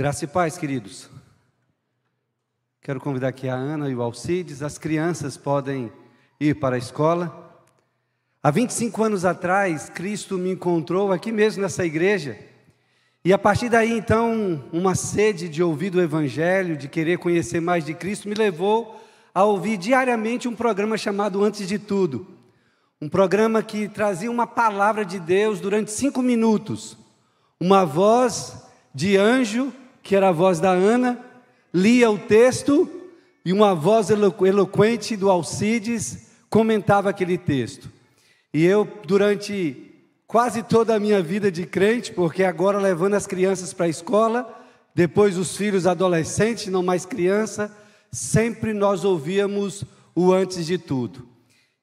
Graça e paz, queridos. Quero convidar aqui a Ana e o Alcides. As crianças podem ir para a escola. Há 25 anos atrás, Cristo me encontrou aqui mesmo nessa igreja. E a partir daí, então, uma sede de ouvir do Evangelho, de querer conhecer mais de Cristo, me levou a ouvir diariamente um programa chamado Antes de Tudo. Um programa que trazia uma palavra de Deus durante 5 minutos. Uma voz de anjo, que era a voz da Ana, lia o texto e uma voz eloquente do Alcides comentava aquele texto. E eu, durante quase toda a minha vida de crente, porque agora levando as crianças para a escola, depois os filhos adolescentes, não mais criança, sempre nós ouvíamos o Antes de Tudo.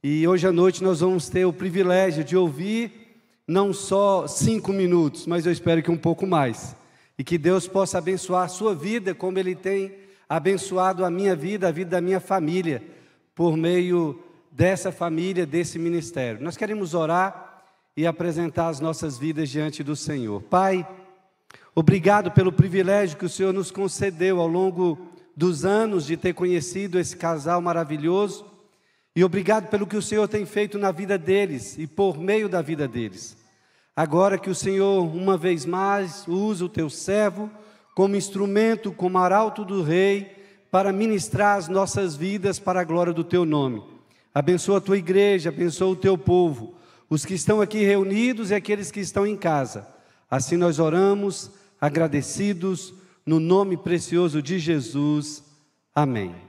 E hoje à noite nós vamos ter o privilégio de ouvir não só 5 minutos, mas eu espero que um pouco mais. E que Deus possa abençoar a sua vida, como Ele tem abençoado a minha vida, a vida da minha família, por meio dessa família, desse ministério. Nós queremos orar e apresentar as nossas vidas diante do Senhor. Pai, obrigado pelo privilégio que o Senhor nos concedeu ao longo dos anos de ter conhecido esse casal maravilhoso. E obrigado pelo que o Senhor tem feito na vida deles e por meio da vida deles. Agora que o Senhor, uma vez mais, usa o teu servo como instrumento, como arauto do rei, para ministrar as nossas vidas para a glória do teu nome. Abençoa a tua igreja, abençoa o teu povo, os que estão aqui reunidos e aqueles que estão em casa. Assim nós oramos, agradecidos, no nome precioso de Jesus. Amém.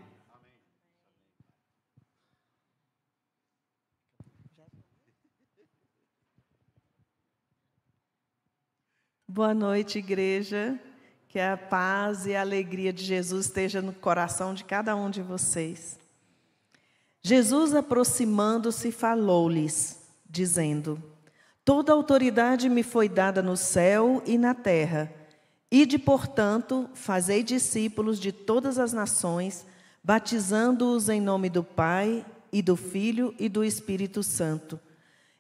Boa noite, igreja. Que a paz e a alegria de Jesus esteja no coração de cada um de vocês. Jesus, aproximando-se, falou-lhes, dizendo: Toda autoridade me foi dada no céu e na terra. Ide, portanto, fazei discípulos de todas as nações, batizando-os em nome do Pai, e do Filho e do Espírito Santo,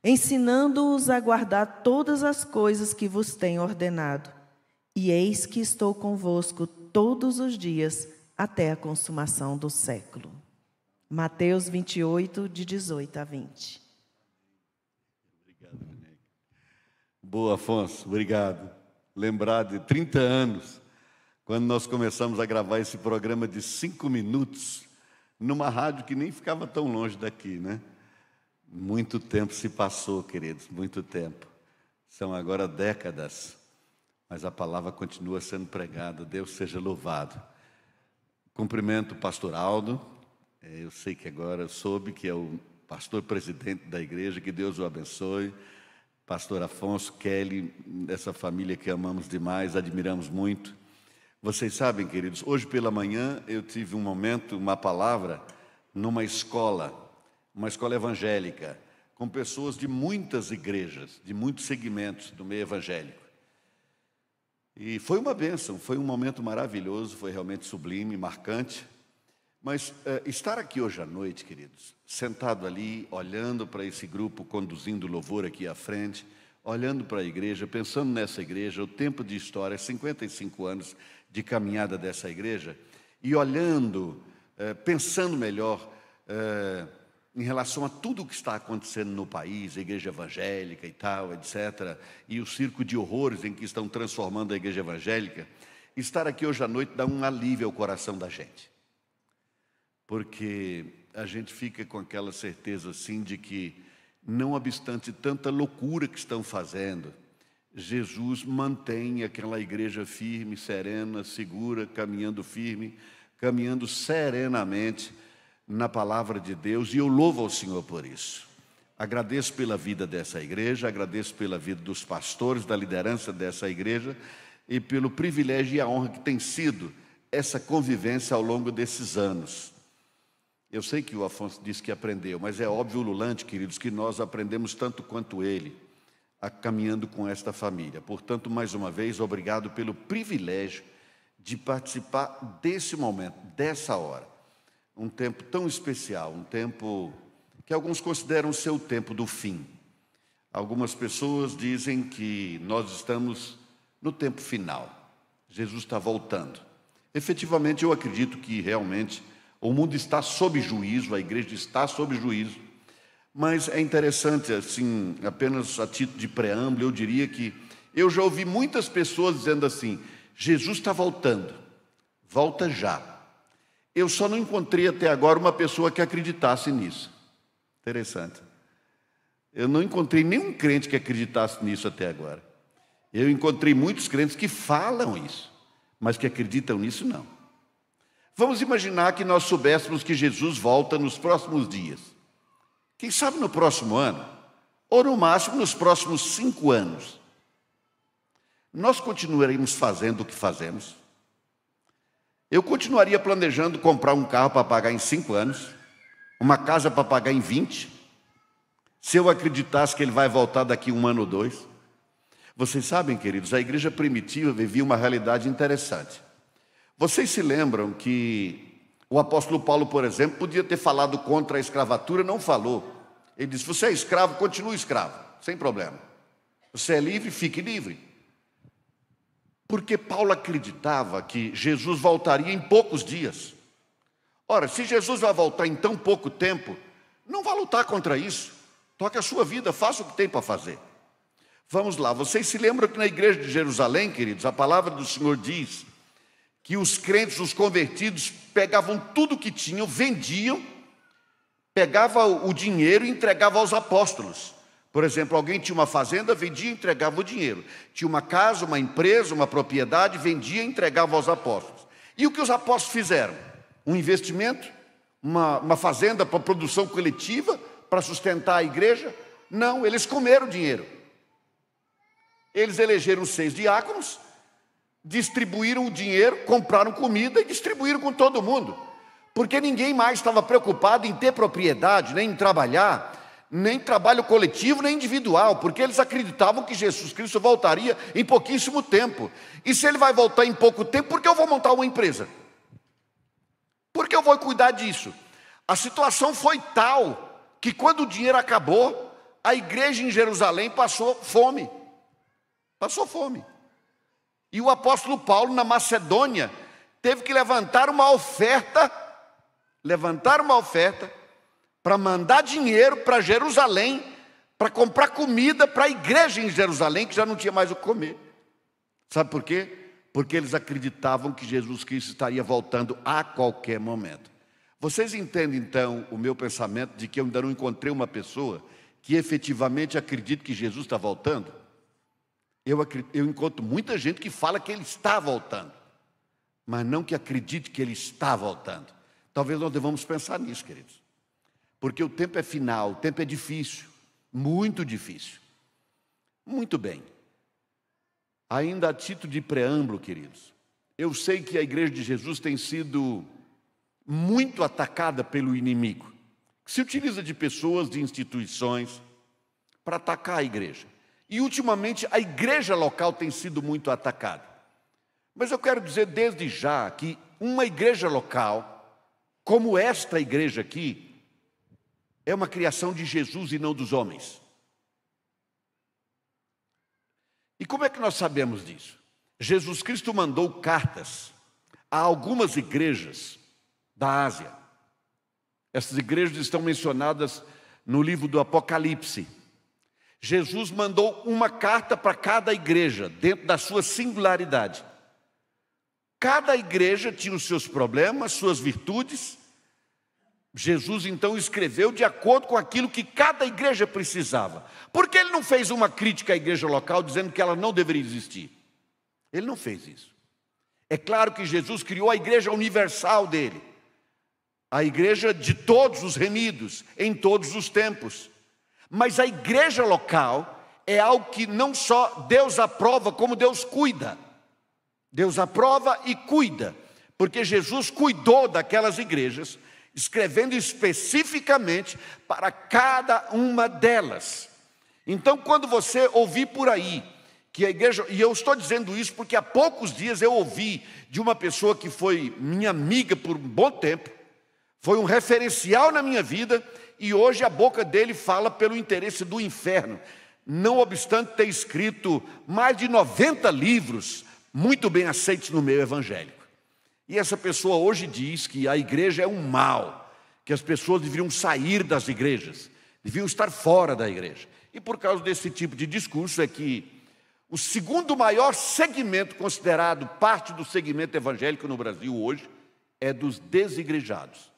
ensinando-os a guardar todas as coisas que vos tenho ordenado. E eis que estou convosco todos os dias, até a consumação do século. Mateus 28, de 18 a 20. Obrigado, Neneca. Boa, Afonso, obrigado. Lembrar de 30 anos, quando nós começamos a gravar esse programa de 5 minutos, numa rádio que nem ficava tão longe daqui, né? Muito tempo se passou, queridos, muito tempo. São agora décadas, mas a palavra continua sendo pregada. Deus seja louvado. Cumprimento o pastor Aldo. Eu sei que agora soube que é o pastor presidente da igreja, que Deus o abençoe. Pastor Afonso, Kelly, essa família que amamos demais, admiramos muito. Vocês sabem, queridos, hoje pela manhã eu tive um momento, uma palavra, numa escola evangélica, com pessoas de muitas igrejas, de muitos segmentos do meio evangélico. E foi uma bênção, foi um momento maravilhoso, foi realmente sublime, marcante. Mas estar aqui hoje à noite, queridos, sentado ali, olhando para esse grupo, conduzindo louvor aqui à frente, olhando para a igreja, pensando nessa igreja, o tempo de história, 55 anos de caminhada dessa igreja, e olhando, pensando melhor em relação a tudo o que está acontecendo no país, a igreja evangélica e tal, etc., e o circo de horrores em que estão transformando a igreja evangélica, estar aqui hoje à noite dá um alívio ao coração da gente. Porque a gente fica com aquela certeza assim de que, não obstante tanta loucura que estão fazendo, Jesus mantém aquela igreja firme, serena, segura, caminhando firme, caminhando serenamente na palavra de Deus, e eu louvo ao Senhor por isso. Agradeço pela vida dessa igreja, agradeço pela vida dos pastores, da liderança dessa igreja, e pelo privilégio e a honra que tem sido essa convivência ao longo desses anos. Eu sei que o Afonso disse que aprendeu, mas é óbvio, ululante, queridos, que nós aprendemos tanto quanto ele, caminhando com esta família. Portanto, mais uma vez, obrigado pelo privilégio de participar desse momento, dessa hora. Um tempo tão especial, um tempo que alguns consideram ser o tempo do fim. Algumas pessoas dizem que nós estamos no tempo final. Jesus está voltando. Efetivamente, eu acredito que realmente o mundo está sob juízo, a igreja está sob juízo, mas é interessante, assim, apenas a título de preâmbulo, eu diria que eu já ouvi muitas pessoas dizendo assim: Jesus está voltando, volta já. Eu só não encontrei até agora uma pessoa que acreditasse nisso. Interessante. Eu não encontrei nenhum crente que acreditasse nisso até agora. Eu encontrei muitos crentes que falam isso, mas que acreditam nisso não. Vamos imaginar que nós soubéssemos que Jesus volta nos próximos dias. Quem sabe no próximo ano, ou no máximo nos próximos 5 anos. Nós continuaremos fazendo o que fazemos? Eu continuaria planejando comprar um carro para pagar em 5 anos, uma casa para pagar em 20, se eu acreditasse que ele vai voltar daqui 1 ano ou 2. Vocês sabem, queridos, a igreja primitiva vivia uma realidade interessante. Vocês se lembram que o apóstolo Paulo, por exemplo, podia ter falado contra a escravatura, não falou. Ele disse: você é escravo, continue escravo, sem problema. Você é livre, fique livre. Porque Paulo acreditava que Jesus voltaria em poucos dias. Ora, se Jesus vai voltar em tão pouco tempo, não vá lutar contra isso. Toque a sua vida, faça o que tem para fazer. Vamos lá, vocês se lembram que na igreja de Jerusalém, queridos, a palavra do Senhor diz que os crentes, os convertidos, pegavam tudo que tinham, vendiam, pegavam o dinheiro e entregavam aos apóstolos. Por exemplo, alguém tinha uma fazenda, vendia e entregava o dinheiro. Tinha uma casa, uma empresa, uma propriedade, vendia e entregava aos apóstolos. E o que os apóstolos fizeram? Um investimento, uma fazenda para produção coletiva, para sustentar a igreja? Não, eles comeram o dinheiro. Eles elegeram 6 diáconos, distribuíram o dinheiro, compraram comida e distribuíram com todo mundo. Porque ninguém mais estava preocupado em ter propriedade, nem em trabalhar, nem trabalho coletivo, nem individual, porque eles acreditavam que Jesus Cristo voltaria em pouquíssimo tempo. E se ele vai voltar em pouco tempo, por que eu vou montar uma empresa? Por que eu vou cuidar disso? A situação foi tal que quando o dinheiro acabou, a igreja em Jerusalém passou fome. Passou fome. E o apóstolo Paulo, na Macedônia, teve que levantar uma oferta para mandar dinheiro para Jerusalém, para comprar comida para a igreja em Jerusalém, que já não tinha mais o que comer. Sabe por quê? Porque eles acreditavam que Jesus Cristo estaria voltando a qualquer momento. Vocês entendem, então, o meu pensamento de que eu ainda não encontrei uma pessoa que efetivamente acredite que Jesus está voltando? Eu encontro muita gente que fala que Ele está voltando, mas não que acredite que Ele está voltando. Talvez nós devamos pensar nisso, queridos. Porque o tempo é final, o tempo é difícil, muito difícil. Muito bem. Ainda a título de preâmbulo, queridos, eu sei que a igreja de Jesus tem sido muito atacada pelo inimigo. Se utiliza de pessoas, de instituições, para atacar a igreja. E ultimamente a igreja local tem sido muito atacada. Mas eu quero dizer desde já que uma igreja local, como esta igreja aqui, é uma criação de Jesus e não dos homens. E como é que nós sabemos disso? Jesus Cristo mandou cartas a algumas igrejas da Ásia. Essas igrejas estão mencionadas no livro do Apocalipse. Jesus mandou uma carta para cada igreja, dentro da sua singularidade. Cada igreja tinha os seus problemas, suas virtudes. Jesus então escreveu de acordo com aquilo que cada igreja precisava. Por que ele não fez uma crítica à igreja local dizendo que ela não deveria existir? Ele não fez isso. É claro que Jesus criou a igreja universal dele, a igreja de todos os remidos, em todos os tempos. Mas a igreja local é algo que não só Deus aprova, como Deus cuida. Deus aprova e cuida, porque Jesus cuidou daquelas igrejas, escrevendo especificamente para cada uma delas. Então, quando você ouvir por aí que a igreja, e eu estou dizendo isso porque há poucos dias eu ouvi de uma pessoa que foi minha amiga por um bom tempo, foi um referencial na minha vida, e hoje a boca dele fala pelo interesse do inferno, não obstante ter escrito mais de 90 livros muito bem aceitos no meio evangélico. E essa pessoa hoje diz que a igreja é um mal, que as pessoas deveriam sair das igrejas, deviam estar fora da igreja. E por causa desse tipo de discurso é que o segundo maior segmento considerado parte do segmento evangélico no Brasil hoje é dos desigrejados.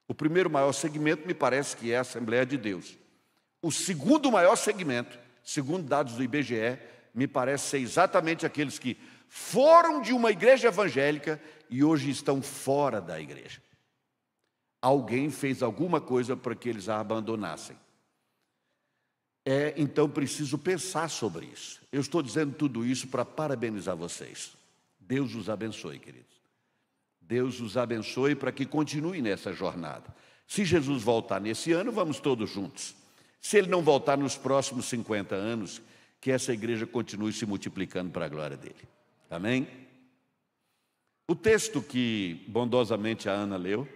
O primeiro maior segmento me parece que é a Assembleia de Deus. O segundo maior segmento, segundo dados do IBGE, me parece ser exatamente aqueles que foram de uma igreja evangélica e hoje estão fora da igreja. Alguém fez alguma coisa para que eles a abandonassem. Então preciso pensar sobre isso. Eu estou dizendo tudo isso para parabenizar vocês. Deus os abençoe, queridos. Deus os abençoe para que continue nessa jornada. Se Jesus voltar nesse ano, vamos todos juntos. Se Ele não voltar nos próximos 50 anos, que essa igreja continue se multiplicando para a glória dEle. Amém? O texto que bondosamente a Ana leu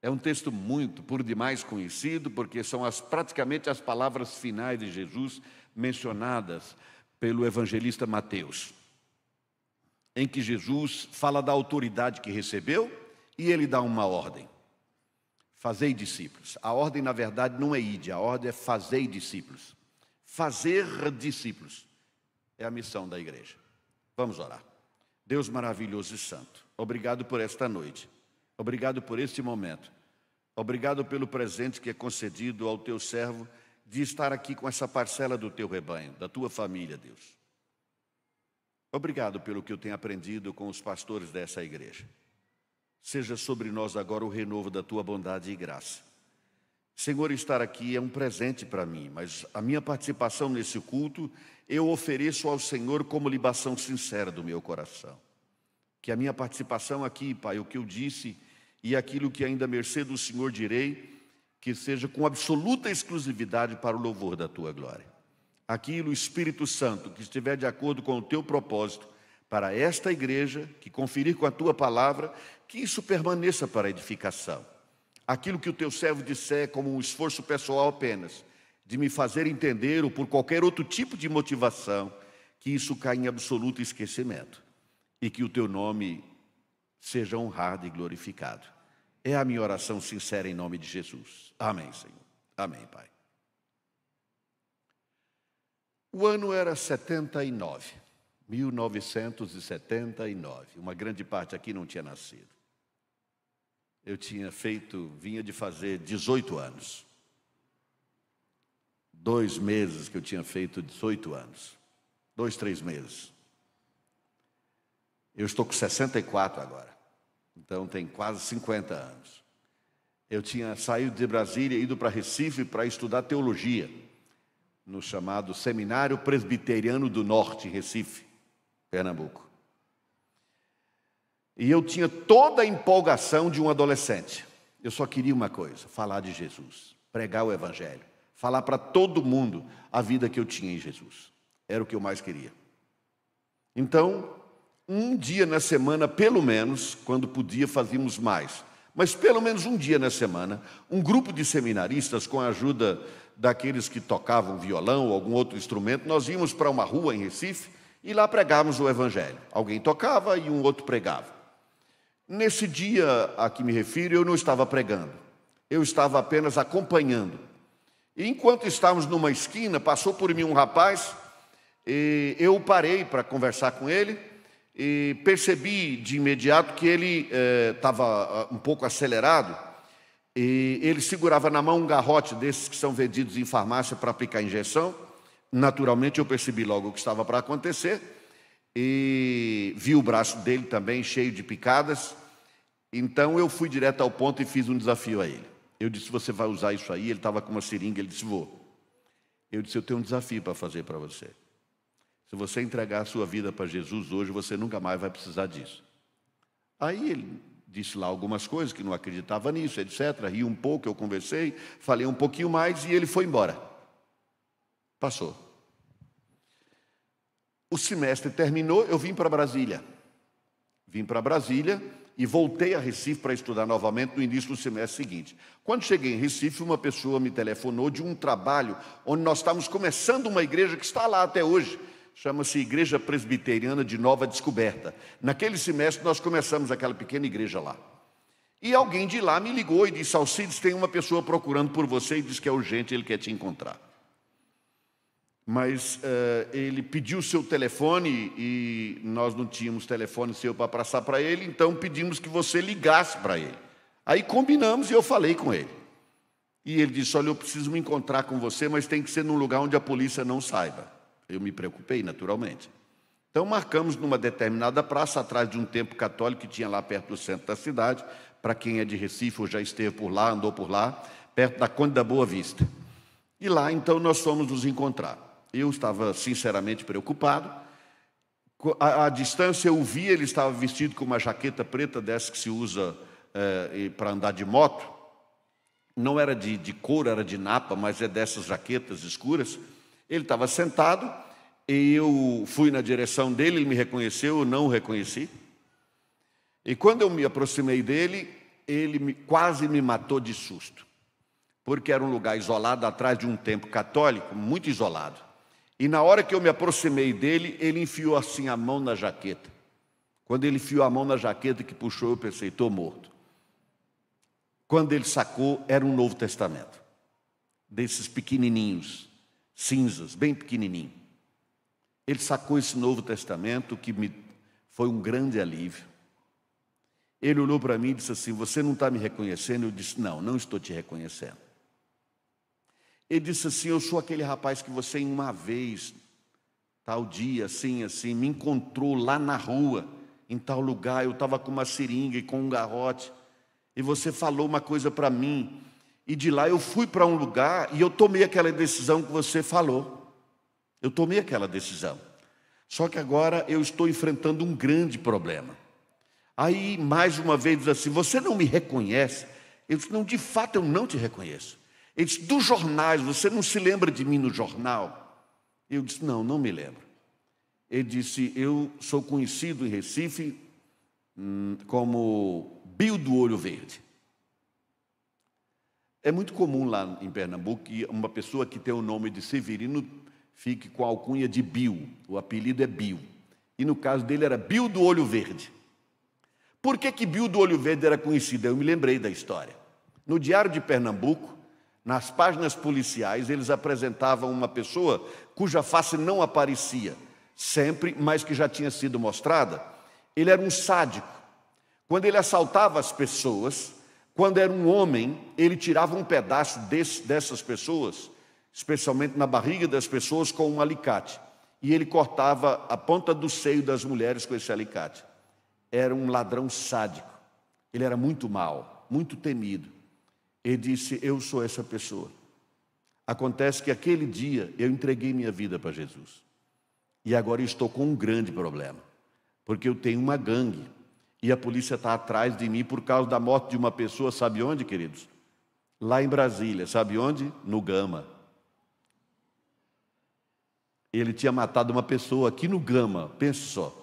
é um texto muito, por demais conhecido, porque são praticamente as palavras finais de Jesus mencionadas pelo evangelista Mateus, em que Jesus fala da autoridade que recebeu e ele dá uma ordem: fazei discípulos. A ordem, na verdade, não é ide, a ordem é fazei discípulos. Fazer discípulos é a missão da igreja. Vamos orar. Deus maravilhoso e santo, obrigado por esta noite. Obrigado por este momento. Obrigado pelo presente que é concedido ao teu servo de estar aqui com essa parcela do teu rebanho, da tua família, Deus. Obrigado pelo que eu tenho aprendido com os pastores dessa igreja. Seja sobre nós agora o renovo da tua bondade e graça. Senhor, estar aqui é um presente para mim, mas a minha participação nesse culto eu ofereço ao Senhor como libação sincera do meu coração. Que a minha participação aqui, Pai, o que eu disse e aquilo que ainda à mercê do Senhor direi, que seja com absoluta exclusividade para o louvor da tua glória. Aquilo, Espírito Santo, que estiver de acordo com o teu propósito para esta igreja, que conferir com a tua palavra, que isso permaneça para edificação. Aquilo que o teu servo disser como um esforço pessoal apenas, de me fazer entender ou por qualquer outro tipo de motivação, que isso caia em absoluto esquecimento e que o teu nome seja honrado e glorificado. É a minha oração sincera em nome de Jesus. Amém, Senhor. Amém, Pai. O ano era 79, 1979. Uma grande parte aqui não tinha nascido. Eu vinha de fazer 18 anos. 2 meses que eu tinha feito 18 anos. 2, 3 meses. Eu estou com 64 agora. Então tem quase 50 anos. Eu tinha saído de Brasília e ido para Recife para estudar teologia, no chamado Seminário Presbiteriano do Norte, em Recife, Pernambuco. E eu tinha toda a empolgação de um adolescente. Eu só queria uma coisa: falar de Jesus, pregar o Evangelho, falar para todo mundo a vida que eu tinha em Jesus. Era o que eu mais queria. Então, um dia na semana, pelo menos, quando podia, fazíamos mais. Mas pelo menos um dia na semana, um grupo de seminaristas, com a ajuda daqueles que tocavam violão ou algum outro instrumento, nós íamos para uma rua em Recife e lá pregávamos o Evangelho. Alguém tocava e um outro pregava. Nesse dia a que me refiro, eu não estava pregando. Eu estava apenas acompanhando. E enquanto estávamos numa esquina, passou por mim um rapaz, e eu parei para conversar com ele, e percebi de imediato que ele estava um pouco acelerado, e ele segurava na mão um garrote desses que são vendidos em farmácia para aplicar injeção. Naturalmente eu percebi logo o que estava para acontecer, e vi o braço dele também cheio de picadas. Então eu fui direto ao ponto e fiz um desafio a ele. Eu disse: você vai usar isso aí? Ele estava com uma seringa, ele disse: vou. Eu disse: eu tenho um desafio para fazer para você. Se você entregar a sua vida para Jesus hoje, você nunca mais vai precisar disso. Aí ele disse lá algumas coisas, que não acreditava nisso, etc. Ri um pouco, eu conversei, falei um pouquinho mais e ele foi embora. Passou. O semestre terminou, eu vim para Brasília. Vim para Brasília e voltei a Recife para estudar novamente no início do semestre seguinte. Quando cheguei em Recife, uma pessoa me telefonou de um trabalho onde nós estávamos começando uma igreja que está lá até hoje, chama-se Igreja Presbiteriana de Nova Descoberta. Naquele semestre nós começamos aquela pequena igreja lá. E alguém de lá me ligou e disse: Alcides, tem uma pessoa procurando por você e diz que é urgente, ele quer te encontrar. Mas ele pediu o seu telefone e nós não tínhamos telefone seu para passar para ele, então pedimos que você ligasse para ele. Aí combinamos e eu falei com ele. E ele disse: olha, eu preciso me encontrar com você, mas tem que ser num lugar onde a polícia não saiba. Eu me preocupei, naturalmente. Então marcamos numa determinada praça, atrás de um templo católico que tinha lá perto do centro da cidade. Para quem é de Recife ou já esteve por lá, andou por lá, perto da Conde da Boa Vista. E lá, então, nós fomos nos encontrar. Eu estava sinceramente preocupado. À distância eu vi, ele estava vestido com uma jaqueta preta, dessa que se usa para andar de moto. Não era de couro, era de napa, mas é dessas jaquetas escuras. Ele estava sentado, e eu fui na direção dele, ele me reconheceu, eu não o reconheci. E quando eu me aproximei dele, ele quase me matou de susto. Porque era um lugar isolado, atrás de um templo católico, muito isolado. E na hora que eu me aproximei dele, ele enfiou assim a mão na jaqueta. Quando ele enfiou a mão na jaqueta que puxou, eu pensei: estou morto. Quando ele sacou, era um Novo Testamento. Desses pequenininhos, cinzas, bem pequenininho. Ele sacou esse Novo Testamento, que foi um grande alívio. Ele olhou para mim e disse assim: você não está me reconhecendo? Eu disse: não, não estou te reconhecendo. Ele disse assim: eu sou aquele rapaz que você uma vez, tal dia, assim, me encontrou lá na rua, em tal lugar, eu estava com uma seringa e com um garrote, e você falou uma coisa para mim, e de lá eu fui para um lugar e eu tomei aquela decisão que você falou. Eu tomei aquela decisão. Só que agora eu estou enfrentando um grande problema. Aí, mais uma vez, diz assim: você não me reconhece? Eu disse: não, de fato eu não te reconheço. Ele disse: dos jornais, você não se lembra de mim no jornal? Eu disse: não, não me lembro. Ele disse: eu sou conhecido em Recife como Bio do Olho Verde. É muito comum lá em Pernambuco que uma pessoa que tem o nome de Severino fique com a alcunha de Bio. O apelido é Bio. E no caso dele era Bio do Olho Verde. Por que Bio do Olho Verde era conhecido? Eu me lembrei da história. No Diário de Pernambuco, nas páginas policiais, eles apresentavam uma pessoa cuja face não aparecia sempre, mas que já tinha sido mostrada. Ele era um sádico. Quando ele assaltava as pessoas, quando era um homem, ele tirava um pedaço dessas pessoas, especialmente na barriga das pessoas, com um alicate. E ele cortava a ponta do seio das mulheres com esse alicate. Era um ladrão sádico. Ele era muito mau, muito temido. Ele disse: eu sou essa pessoa. Acontece que aquele dia eu entreguei minha vida para Jesus. E agora eu estou com um grande problema. Porque eu tenho uma gangue. E a polícia está atrás de mim por causa da morte de uma pessoa, sabe onde, queridos? Lá em Brasília. Sabe onde? No Gama. Ele tinha matado uma pessoa aqui no Gama, pense só.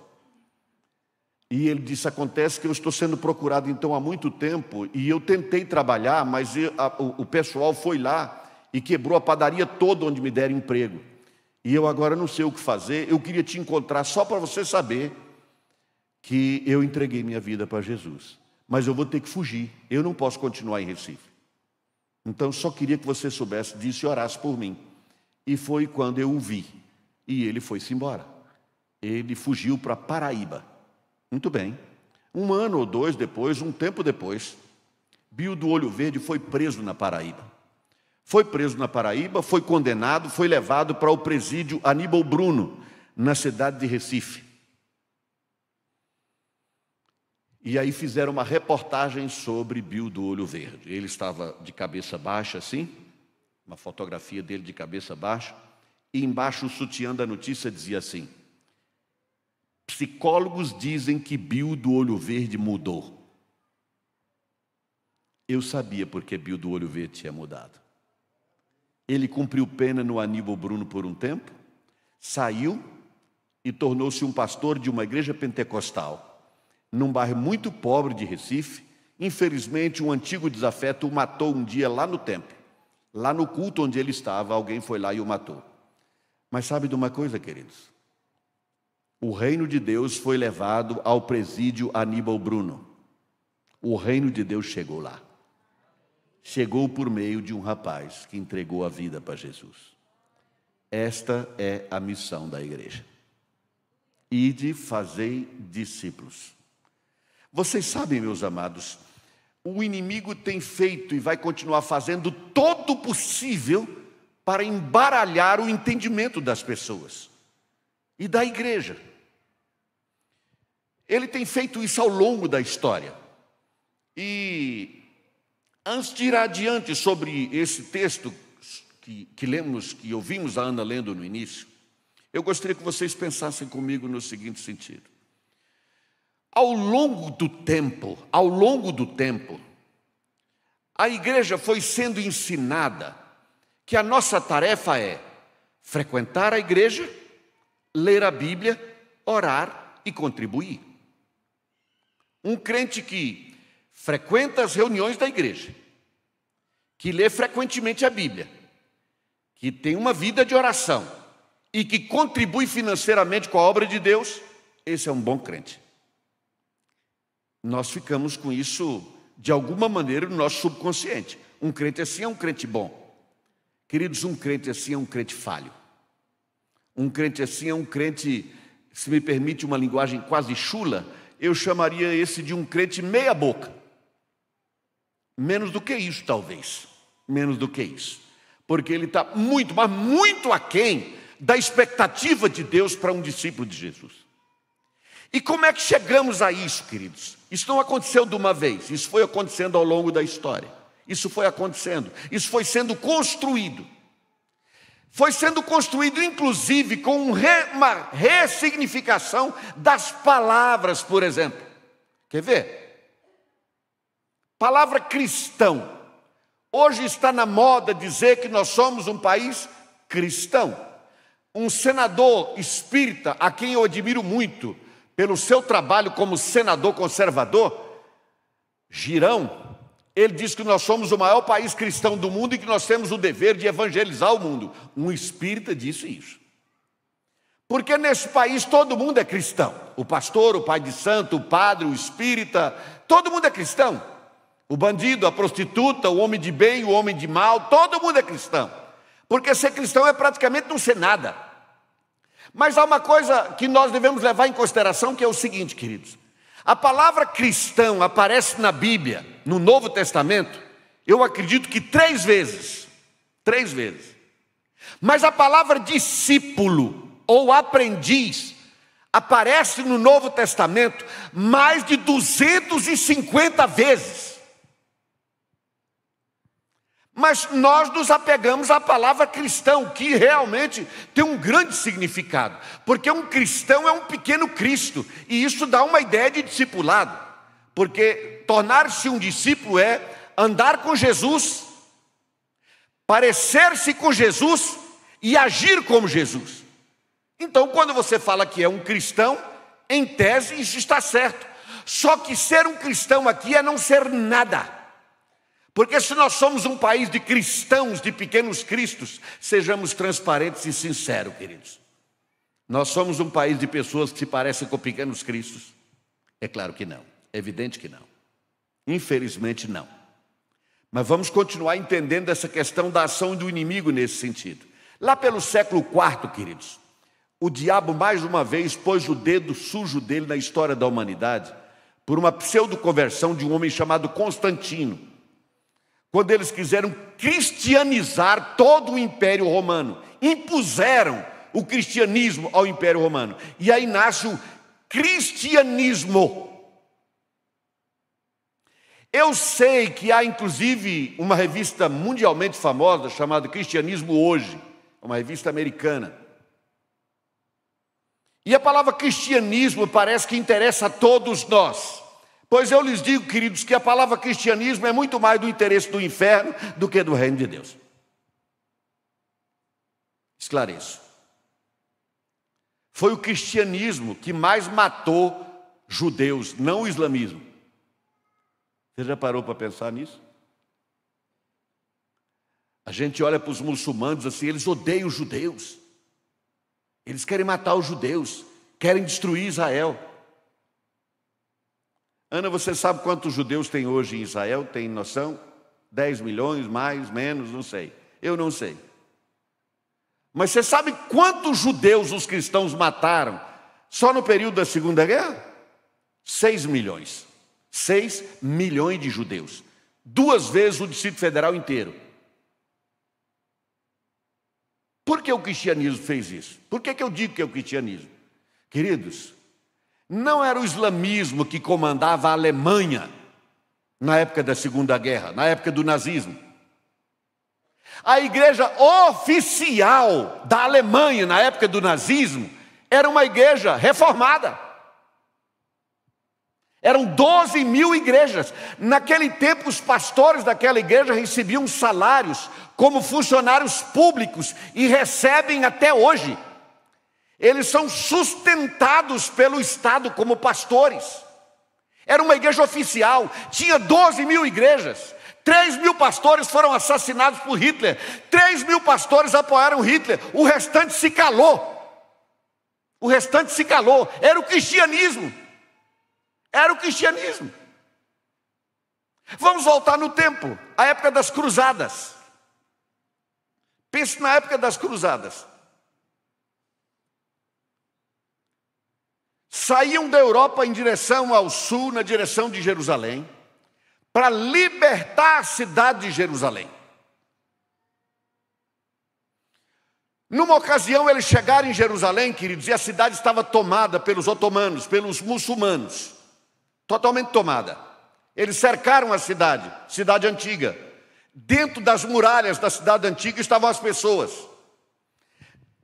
E ele disse: acontece que eu estou sendo procurado então há muito tempo, e eu tentei trabalhar, mas o pessoal foi lá e quebrou a padaria toda onde me deram emprego. E eu agora não sei o que fazer, eu queria te encontrar só para você saber que eu entreguei minha vida para Jesus. Mas eu vou ter que fugir, eu não posso continuar em Recife. Então só queria que você soubesse disso e orasse por mim. E foi quando eu o vi, e ele foi-se embora. Ele fugiu para Paraíba. Muito bem. 1 ano ou 2 depois, um tempo depois, Bio do Olho Verde foi preso na Paraíba. Foi preso na Paraíba, foi condenado, foi levado para o presídio Aníbal Bruno, na cidade de Recife. E aí fizeram uma reportagem sobre Bio do Olho Verde. Ele estava de cabeça baixa assim, uma fotografia dele de cabeça baixa, e embaixo o sutiã da notícia dizia assim: psicólogos dizem que Bio do Olho Verde mudou. Eu sabia porque Bio do Olho Verde tinha mudado. Ele cumpriu pena no Aníbal Bruno por um tempo, saiu e tornou-se um pastor de uma igreja pentecostal, num bairro muito pobre de Recife. Infelizmente, um antigo desafeto o matou um dia lá no templo. Lá no culto onde ele estava, alguém foi lá e o matou. Mas sabe de uma coisa, queridos? o reino de Deus foi levado ao presídio Aníbal Bruno. O reino de Deus chegou lá. Chegou por meio de um rapaz que entregou a vida para Jesus. Esta é a missão da igreja. Ide, fazei discípulos. Vocês sabem, meus amados, o inimigo tem feito e vai continuar fazendo todo o possível para embaralhar o entendimento das pessoas e da igreja. Ele tem feito isso ao longo da história. E antes de ir adiante sobre esse texto que lemos, que ouvimos a Ana lendo no início, eu gostaria que vocês pensassem comigo no seguinte sentido. Ao longo do tempo, a igreja foi sendo ensinada que a nossa tarefa é frequentar a igreja, ler a Bíblia, orar e contribuir. Um crente que frequenta as reuniões da igreja, que lê frequentemente a Bíblia, que tem uma vida de oração e que contribui financeiramente com a obra de Deus, esse é um bom crente. Nós ficamos com isso, de alguma maneira, no nosso subconsciente. Um crente assim é um crente bom. Queridos, um crente assim é um crente falho. Um crente assim é um crente, se me permite uma linguagem quase chula, eu chamaria esse de um crente meia boca. Menos do que isso, talvez. Menos do que isso. Porque ele está muito, mas muito aquém da expectativa de Deus para um discípulo de Jesus. E como é que chegamos a isso, queridos? Isso não aconteceu de uma vez, isso foi acontecendo ao longo da história. Isso foi acontecendo, isso foi sendo construído. Foi sendo construído, inclusive, com uma ressignificação das palavras, por exemplo. Quer ver? Palavra cristão. Hoje está na moda dizer que nós somos um país cristão. Um senador espírita, a quem eu admiro muito, pelo seu trabalho como senador conservador, Girão, ele diz que nós somos o maior país cristão do mundo e que nós temos o dever de evangelizar o mundo. Um espírita disse isso. Porque nesse país todo mundo é cristão. O pastor, o pai de santo, o padre, o espírita, todo mundo é cristão. O bandido, a prostituta, o homem de bem, o homem de mal, todo mundo é cristão. Porque ser cristão é praticamente não ser nada. Mas há uma coisa que nós devemos levar em consideração, que é o seguinte, queridos. A palavra cristão aparece na Bíblia, no Novo Testamento, eu acredito que 3 vezes. 3 vezes. Mas a palavra discípulo ou aprendiz aparece no Novo Testamento mais de 250 vezes. Mas nós nos apegamos à palavra cristão, que realmente tem um grande significado. Porque um cristão é um pequeno Cristo, e isso dá uma ideia de discipulado. Porque tornar-se um discípulo é andar com Jesus, parecer-se com Jesus e agir como Jesus. Então, quando você fala que é um cristão, em tese isso está certo. Só que ser um cristão aqui é não ser nada. Porque se nós somos um país de cristãos, de pequenos cristos, sejamos transparentes e sinceros, queridos. Nós somos um país de pessoas que se parecem com pequenos cristos? É claro que não, é evidente que não. Infelizmente não. Mas vamos continuar entendendo essa questão da ação do inimigo nesse sentido. Lá pelo século IV, queridos, o diabo mais uma vez pôs o dedo sujo dele na história da humanidade por uma pseudo-conversão de um homem chamado Constantino. Quando eles quiseram cristianizar todo o Império Romano, impuseram o cristianismo ao Império Romano. E aí nasce o cristianismo. Eu sei que há inclusive uma revista mundialmente famosa chamada Cristianismo Hoje, uma revista americana. E a palavra cristianismo parece que interessa a todos nós. Pois eu lhes digo, queridos, que a palavra cristianismo é muito mais do interesse do inferno do que do reino de Deus. Esclareço. Foi o cristianismo que mais matou judeus, não o islamismo. Você já parou para pensar nisso? A gente olha para os muçulmanos assim, eles odeiam os judeus. Eles querem matar os judeus, Querem destruir Israel. Ana, você sabe quantos judeus tem hoje em Israel? Tem noção? 10 milhões, mais, menos, não sei. Eu não sei. Mas você sabe quantos judeus os cristãos mataram só no período da Segunda Guerra? 6 milhões. 6 milhões de judeus. 2 vezes o Distrito Federal inteiro. Por que o cristianismo fez isso? Por que eu digo que é o cristianismo? Queridos, não era o islamismo que comandava a Alemanha na época da Segunda Guerra, na época do nazismo. A igreja oficial da Alemanha na época do nazismo era uma igreja reformada. Eram 12 mil igrejas. Naquele tempo, os pastores daquela igreja recebiam salários como funcionários públicos e recebem até hoje. Eles são sustentados pelo Estado como pastores. Era uma igreja oficial, tinha 12 mil igrejas. 3 mil pastores foram assassinados por Hitler. 3 mil pastores apoiaram Hitler. O restante se calou. O restante se calou. Era o cristianismo. Era o cristianismo. Vamos voltar no tempo, a época das cruzadas. Pense na época das cruzadas. Saíam da Europa em direção ao sul, na direção de Jerusalém, para libertar a cidade de Jerusalém. Numa ocasião eles chegaram em Jerusalém, queridos, e a cidade estava tomada pelos otomanos, pelos muçulmanos. Totalmente tomada. Eles cercaram a cidade, cidade antiga. Dentro das muralhas da cidade antiga estavam as pessoas.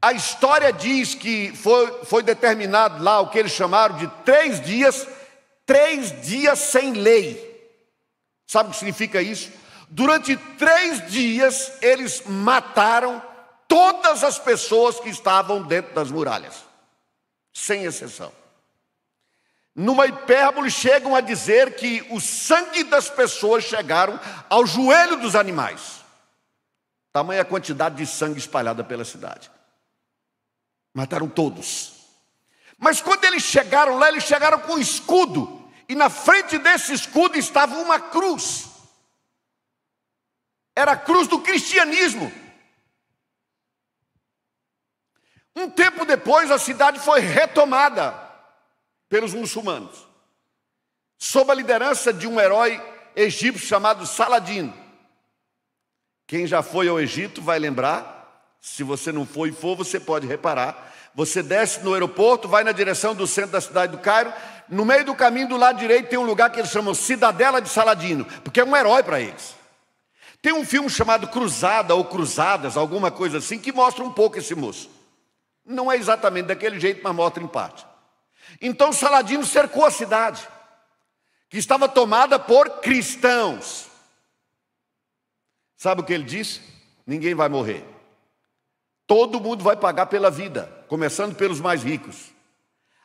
A história diz que foi determinado lá o que eles chamaram de 3 dias sem lei. Sabe o que significa isso? Durante 3 dias eles mataram todas as pessoas que estavam dentro das muralhas, sem exceção. Numa hipérbole chegam a dizer que o sangue das pessoas chegaram ao joelho dos animais. Tamanha quantidade de sangue espalhada pela cidade. Mataram todos. Mas quando eles chegaram lá, eles chegaram com um escudo. E na frente desse escudo estava uma cruz. Era a cruz do cristianismo. Um tempo depois, a cidade foi retomada pelos muçulmanos, sob a liderança de um herói egípcio chamado Saladino. Quem já foi ao Egito vai lembrar. Se você não foi e for, você pode reparar. Você desce no aeroporto, vai na direção do centro da cidade do Cairo. No meio do caminho, do lado direito, tem um lugar que eles chamam Cidadela de Saladino, porque é um herói para eles. Tem um filme chamado Cruzada ou Cruzadas, alguma coisa assim, que mostra um pouco esse moço. Não é exatamente daquele jeito, mas mostra em parte. Então Saladino cercou a cidade, que estava tomada por cristãos. Sabe o que ele disse? Ninguém vai morrer. Todo mundo vai pagar pela vida, começando pelos mais ricos.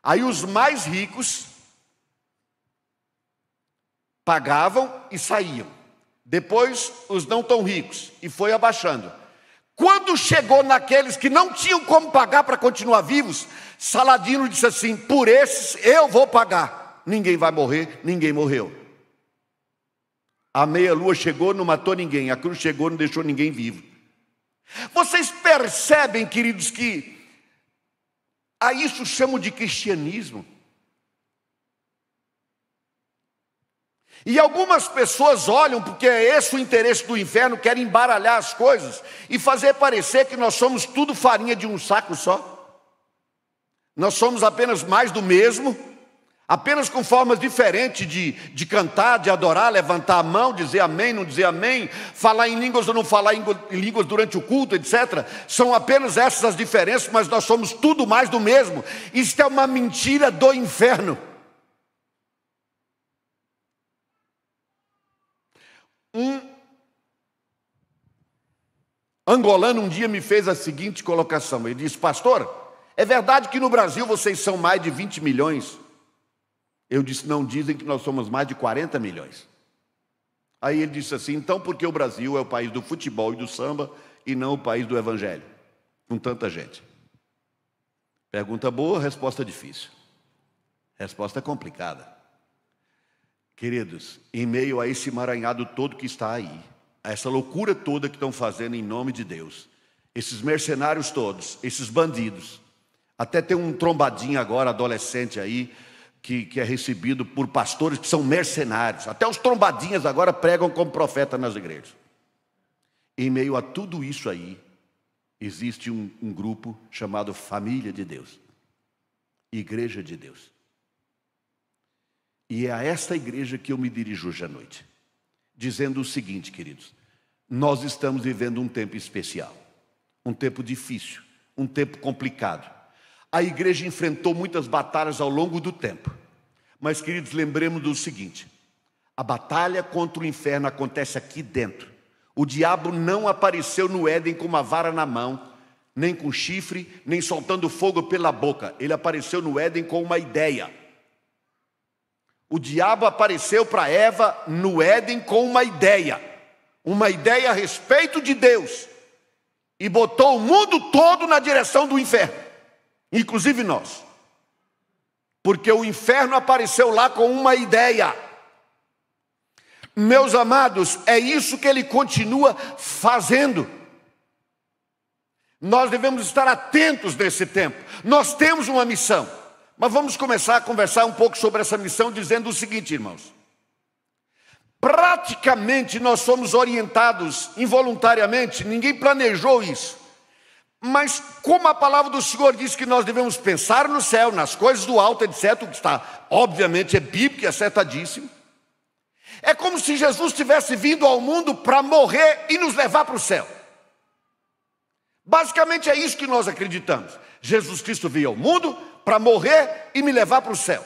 Aí os mais ricos pagavam e saíam. Depois os não tão ricos, e foi abaixando. Quando chegou naqueles que não tinham como pagar para continuar vivos, Saladino disse assim: por esses eu vou pagar. Ninguém vai morrer, ninguém morreu. A meia-lua chegou, não matou ninguém. A cruz chegou, não deixou ninguém vivo. Vocês percebem, queridos, que a isso chamam de cristianismo. E algumas pessoas olham, porque é esse o interesse do inferno, querem embaralhar as coisas e fazer parecer que nós somos tudo farinha de um saco só. Nós somos apenas mais do mesmo, apenas com formas diferentes de cantar, de adorar, levantar a mão, dizer amém, não dizer amém, falar em línguas ou não falar em línguas durante o culto, etc. São apenas essas as diferenças, mas nós somos tudo mais do mesmo. Isso é uma mentira do inferno. Um angolano um dia me fez a seguinte colocação. Ele disse: pastor, é verdade que no Brasil vocês são mais de 20 milhões? Eu disse: não, dizem que nós somos mais de 40 milhões. Aí ele disse assim: então por que o Brasil é o país do futebol e do samba e não o país do evangelho, com tanta gente? Pergunta boa, resposta difícil. Resposta complicada. Queridos, em meio a esse emaranhado todo que está aí, a essa loucura toda que estão fazendo em nome de Deus, esses mercenários todos, esses bandidos, até tem um trombadinho agora, adolescente aí, que é recebido por pastores que são mercenários. Até os trombadinhas agora pregam como profeta nas igrejas. Em meio a tudo isso aí, existe um grupo chamado Família de Deus, Igreja de Deus. E é a esta igreja que eu me dirijo hoje à noite, dizendo o seguinte, queridos: nós estamos vivendo um tempo especial, um tempo difícil, um tempo complicado. A igreja enfrentou muitas batalhas ao longo do tempo, mas, queridos, lembremos do seguinte: a batalha contra o inferno acontece aqui dentro. O diabo não apareceu no Éden com uma vara na mão, nem com chifre, nem soltando fogo pela boca. Ele apareceu no Éden com uma ideia. O diabo apareceu para Eva no Éden com uma ideia a respeito de Deus, e botou o mundo todo na direção do inferno, inclusive nós, porque o inferno apareceu lá com uma ideia. Meus amados, é isso que ele continua fazendo. Nós devemos estar atentos nesse tempo. Nós temos uma missão, mas vamos começar a conversar um pouco sobre essa missão, dizendo o seguinte, irmãos: praticamente nós somos orientados involuntariamente, ninguém planejou isso, mas como a palavra do Senhor diz que nós devemos pensar no céu, nas coisas do alto, etc., o que está, obviamente, é bíblico e acertadíssimo. É como se Jesus tivesse vindo ao mundo para morrer e nos levar para o céu. Basicamente é isso que nós acreditamos. Jesus Cristo veio ao mundo para morrer e me levar para o céu.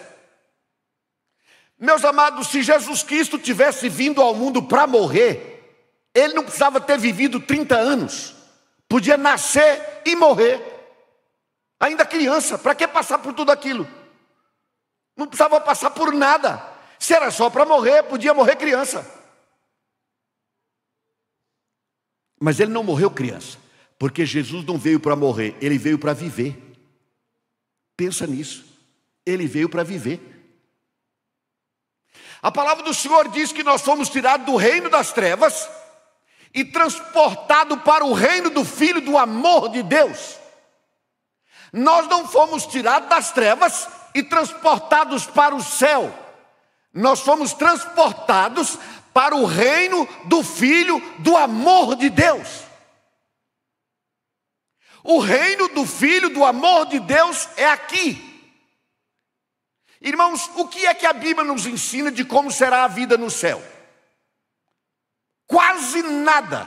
Meus amados, se Jesus Cristo tivesse vindo ao mundo para morrer, ele não precisava ter vivido 30 anos. Podia nascer e morrer, ainda criança. Para que passar por tudo aquilo? Não precisava passar por nada. Se era só para morrer, podia morrer criança. Mas ele não morreu criança, porque Jesus não veio para morrer, ele veio para viver. Pensa nisso, ele veio para viver. A palavra do Senhor diz que nós fomos tirados do reino das trevas e transportados para o reino do Filho do amor de Deus. Nós não fomos tirados das trevas e transportados para o céu. Nós fomos transportados para o reino do Filho do amor de Deus. O reino do Filho do amor de Deus é aqui. Irmãos, o que é que a Bíblia nos ensina de como será a vida no céu? Quase nada.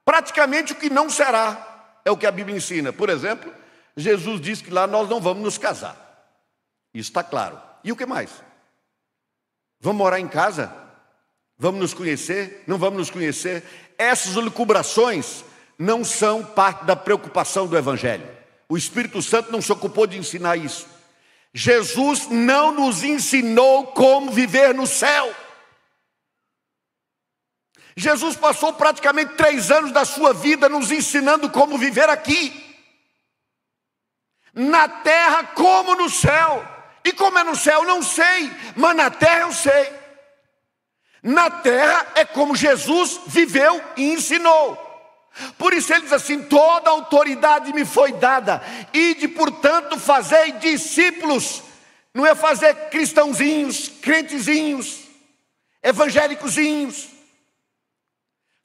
Praticamente o que não será é o que a Bíblia ensina. Por exemplo, Jesus diz que lá nós não vamos nos casar. Isso está claro. E o que mais? Vamos morar em casa? Vamos nos conhecer? Não vamos nos conhecer? Essas elucubrações não são parte da preocupação do Evangelho. O Espírito Santo não se ocupou de ensinar isso. Jesus não nos ensinou como viver no céu. Jesus passou praticamente 3 anos da sua vida nos ensinando como viver aqui, na terra como no céu. E como é no céu, não sei, mas na terra eu sei. Na terra é como Jesus viveu e ensinou. Por isso ele diz assim: toda autoridade me foi dada, ide, portanto, fazei discípulos. Não é fazer cristãozinhos, crentezinhos, evangélicozinhos.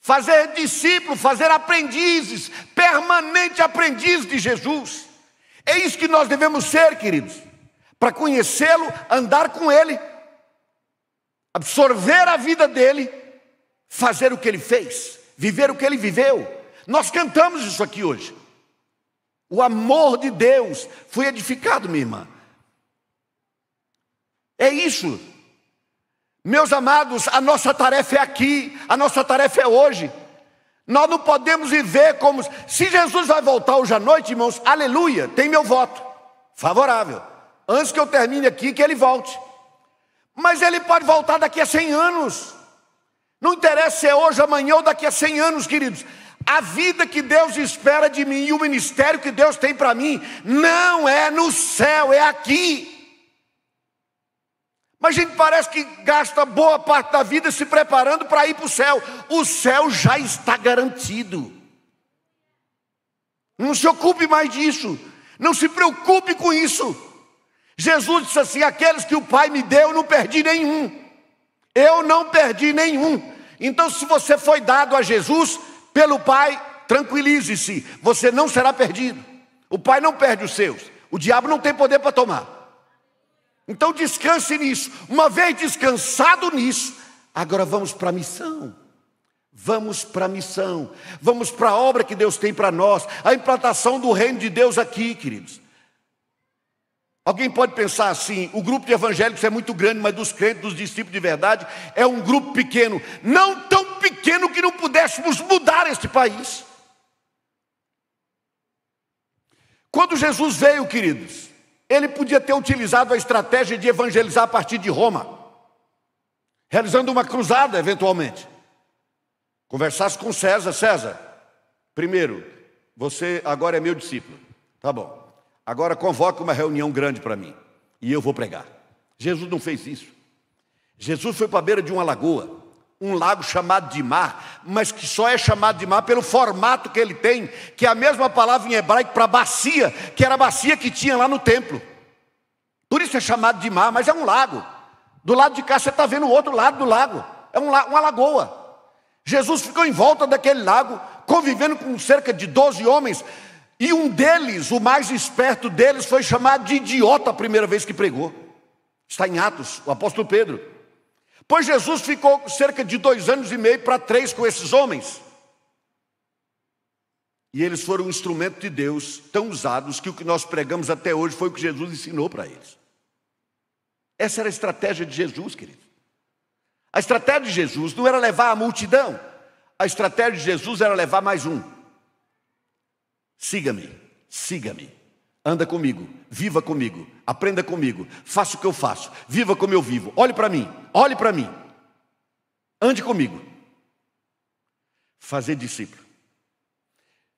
Fazer discípulos, fazer aprendizes, permanente aprendiz de Jesus. É isso que nós devemos ser, queridos, para conhecê-lo, andar com ele, absorver a vida dele, fazer o que ele fez, viver o que ele viveu. Nós cantamos isso aqui hoje. O amor de Deus foi edificado, minha irmã. É isso. Meus amados, a nossa tarefa é aqui, a nossa tarefa é hoje. Nós não podemos viver como... Se Jesus vai voltar hoje à noite, irmãos, aleluia, tem meu voto favorável. Antes que eu termine aqui, que ele volte. Mas ele pode voltar daqui a 100 anos. Não interessa se é hoje, amanhã ou daqui a 100 anos, queridos. A vida que Deus espera de mim e o ministério que Deus tem para mim não é no céu, é aqui. Mas a gente parece que gasta boa parte da vida se preparando para ir para o céu. O céu já está garantido. Não se ocupe mais disso. Não se preocupe com isso. Jesus disse assim: aqueles que o Pai me deu, eu não perdi nenhum. Eu não perdi nenhum. Então, se você foi dado a Jesus pelo Pai, tranquilize-se, você não será perdido. O Pai não perde os seus. O diabo não tem poder para tomar. Então descanse nisso. Uma vez descansado nisso, agora vamos para a missão. Vamos para a missão. Vamos para a obra que Deus tem para nós. A implantação do reino de Deus aqui, queridos. Alguém pode pensar assim: o grupo de evangélicos é muito grande, mas dos crentes, dos discípulos de verdade, é um grupo pequeno. Não tão pequeno que não pudéssemos mudar este país. Quando Jesus veio, queridos, ele podia ter utilizado a estratégia de evangelizar a partir de Roma, realizando uma cruzada eventualmente. Conversasse com César: César, primeiro, você agora é meu discípulo, tá bom. Agora convoque uma reunião grande para mim e eu vou pregar. Jesus não fez isso. Jesus foi para a beira de uma lagoa, um lago chamado de mar, mas que só é chamado de mar pelo formato que ele tem, que é a mesma palavra em hebraico para bacia, que era a bacia que tinha lá no templo. Por isso é chamado de mar, mas é um lago. Do lado de cá você está vendo o outro lado do lago, é uma lagoa. Jesus ficou em volta daquele lago, convivendo com cerca de 12 homens, e um deles, o mais esperto deles, foi chamado de idiota a primeira vez que pregou. Está em Atos, o apóstolo Pedro. Pois Jesus ficou cerca de 2 anos e meio para 3 com esses homens. E eles foram um instrumento de Deus, tão usados, que o que nós pregamos até hoje foi o que Jesus ensinou para eles. Essa era a estratégia de Jesus, querido. A estratégia de Jesus não era levar a multidão. A estratégia de Jesus era levar mais um. Siga-me, siga-me, anda comigo, viva comigo, aprenda comigo, faça o que eu faço, viva como eu vivo, olhe para mim, ande comigo. Fazer discípulo.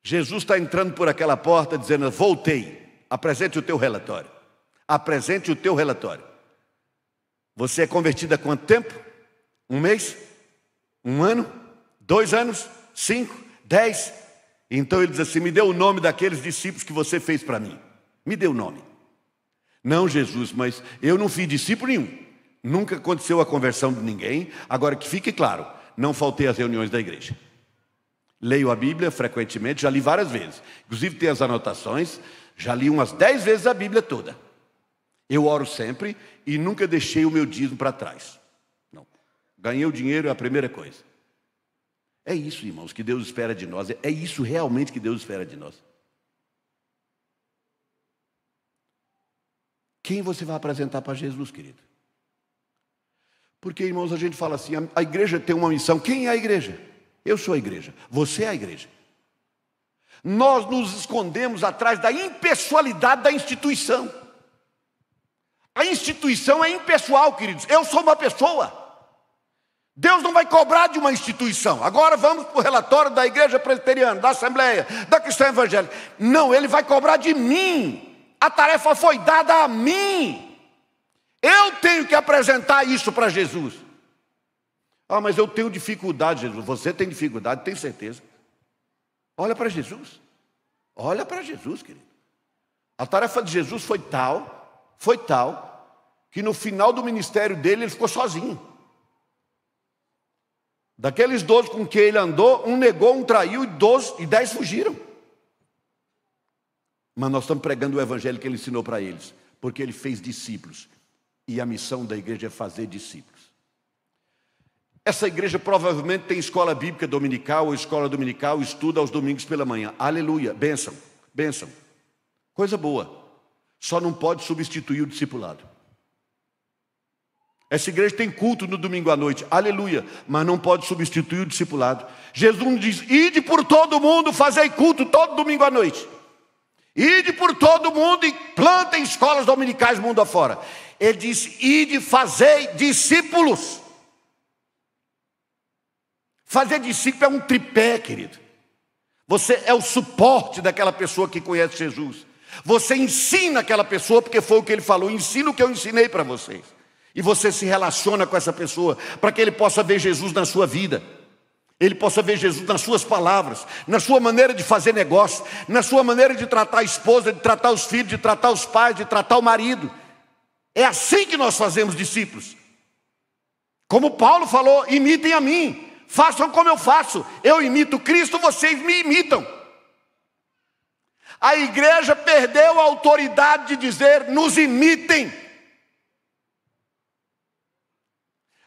Jesus está entrando por aquela porta dizendo: voltei, apresente o teu relatório, apresente o teu relatório. Você é convertido há quanto tempo? 1 mês? 1 ano? 2 anos? 5? 10? Então ele diz assim: me dê o nome daqueles discípulos que você fez para mim. Me dê o nome. Não, Jesus, mas eu não fiz discípulo nenhum. Nunca aconteceu a conversão de ninguém. Agora que fique claro, não faltei às reuniões da igreja. Leio a Bíblia frequentemente, já li várias vezes. Inclusive tem as anotações, já li umas 10 vezes a Bíblia toda. Eu oro sempre e nunca deixei o meu dízimo para trás. Não. Ganhei o dinheiro é a primeira coisa. É isso, irmãos, que Deus espera de nós. É isso realmente que Deus espera de nós. Quem você vai apresentar para Jesus, querido? Porque, irmãos, a gente fala assim: a igreja tem uma missão. Quem é a igreja? Eu sou a igreja. Você é a igreja. Nós nos escondemos atrás da impessoalidade da instituição. A instituição é impessoal, queridos. Eu sou uma pessoa. Deus não vai cobrar de uma instituição. Agora vamos para o relatório da igreja presbiteriana, da assembleia, da cristã evangélica. Não, ele vai cobrar de mim. A tarefa foi dada a mim. Eu tenho que apresentar isso para Jesus. Ah, mas eu tenho dificuldade, Jesus. Você tem dificuldade, tem certeza. Olha para Jesus. Olha para Jesus, querido. A tarefa de Jesus foi tal, que no final do ministério dele ele ficou sozinho. Daqueles 12 com quem ele andou, um negou, um traiu e 10 fugiram. Mas nós estamos pregando o evangelho que ele ensinou para eles, porque ele fez discípulos. E a missão da igreja é fazer discípulos. Essa igreja provavelmente tem escola bíblica dominical, ou escola dominical, estuda aos domingos pela manhã. Aleluia, bênção, bênção. Coisa boa. Só não pode substituir o discipulado. Essa igreja tem culto no domingo à noite, aleluia, mas não pode substituir o discipulado. Jesus diz: ide por todo mundo, fazei culto todo domingo à noite. Ide por todo mundo e plantem escolas dominicais mundo afora. Ele diz: ide, fazei discípulos. Fazer discípulo é um tripé, querido. Você é o suporte daquela pessoa que conhece Jesus. Você ensina aquela pessoa, porque foi o que ele falou: ensina o que eu ensinei para vocês. E você se relaciona com essa pessoa, para que ele possa ver Jesus na sua vida. Ele possa ver Jesus nas suas palavras, na sua maneira de fazer negócio, na sua maneira de tratar a esposa, de tratar os filhos, de tratar os pais, de tratar o marido. É assim que nós fazemos discípulos. Como Paulo falou: imitem a mim, façam como eu faço. Eu imito Cristo, vocês me imitam. A igreja perdeu a autoridade de dizer: nos imitem.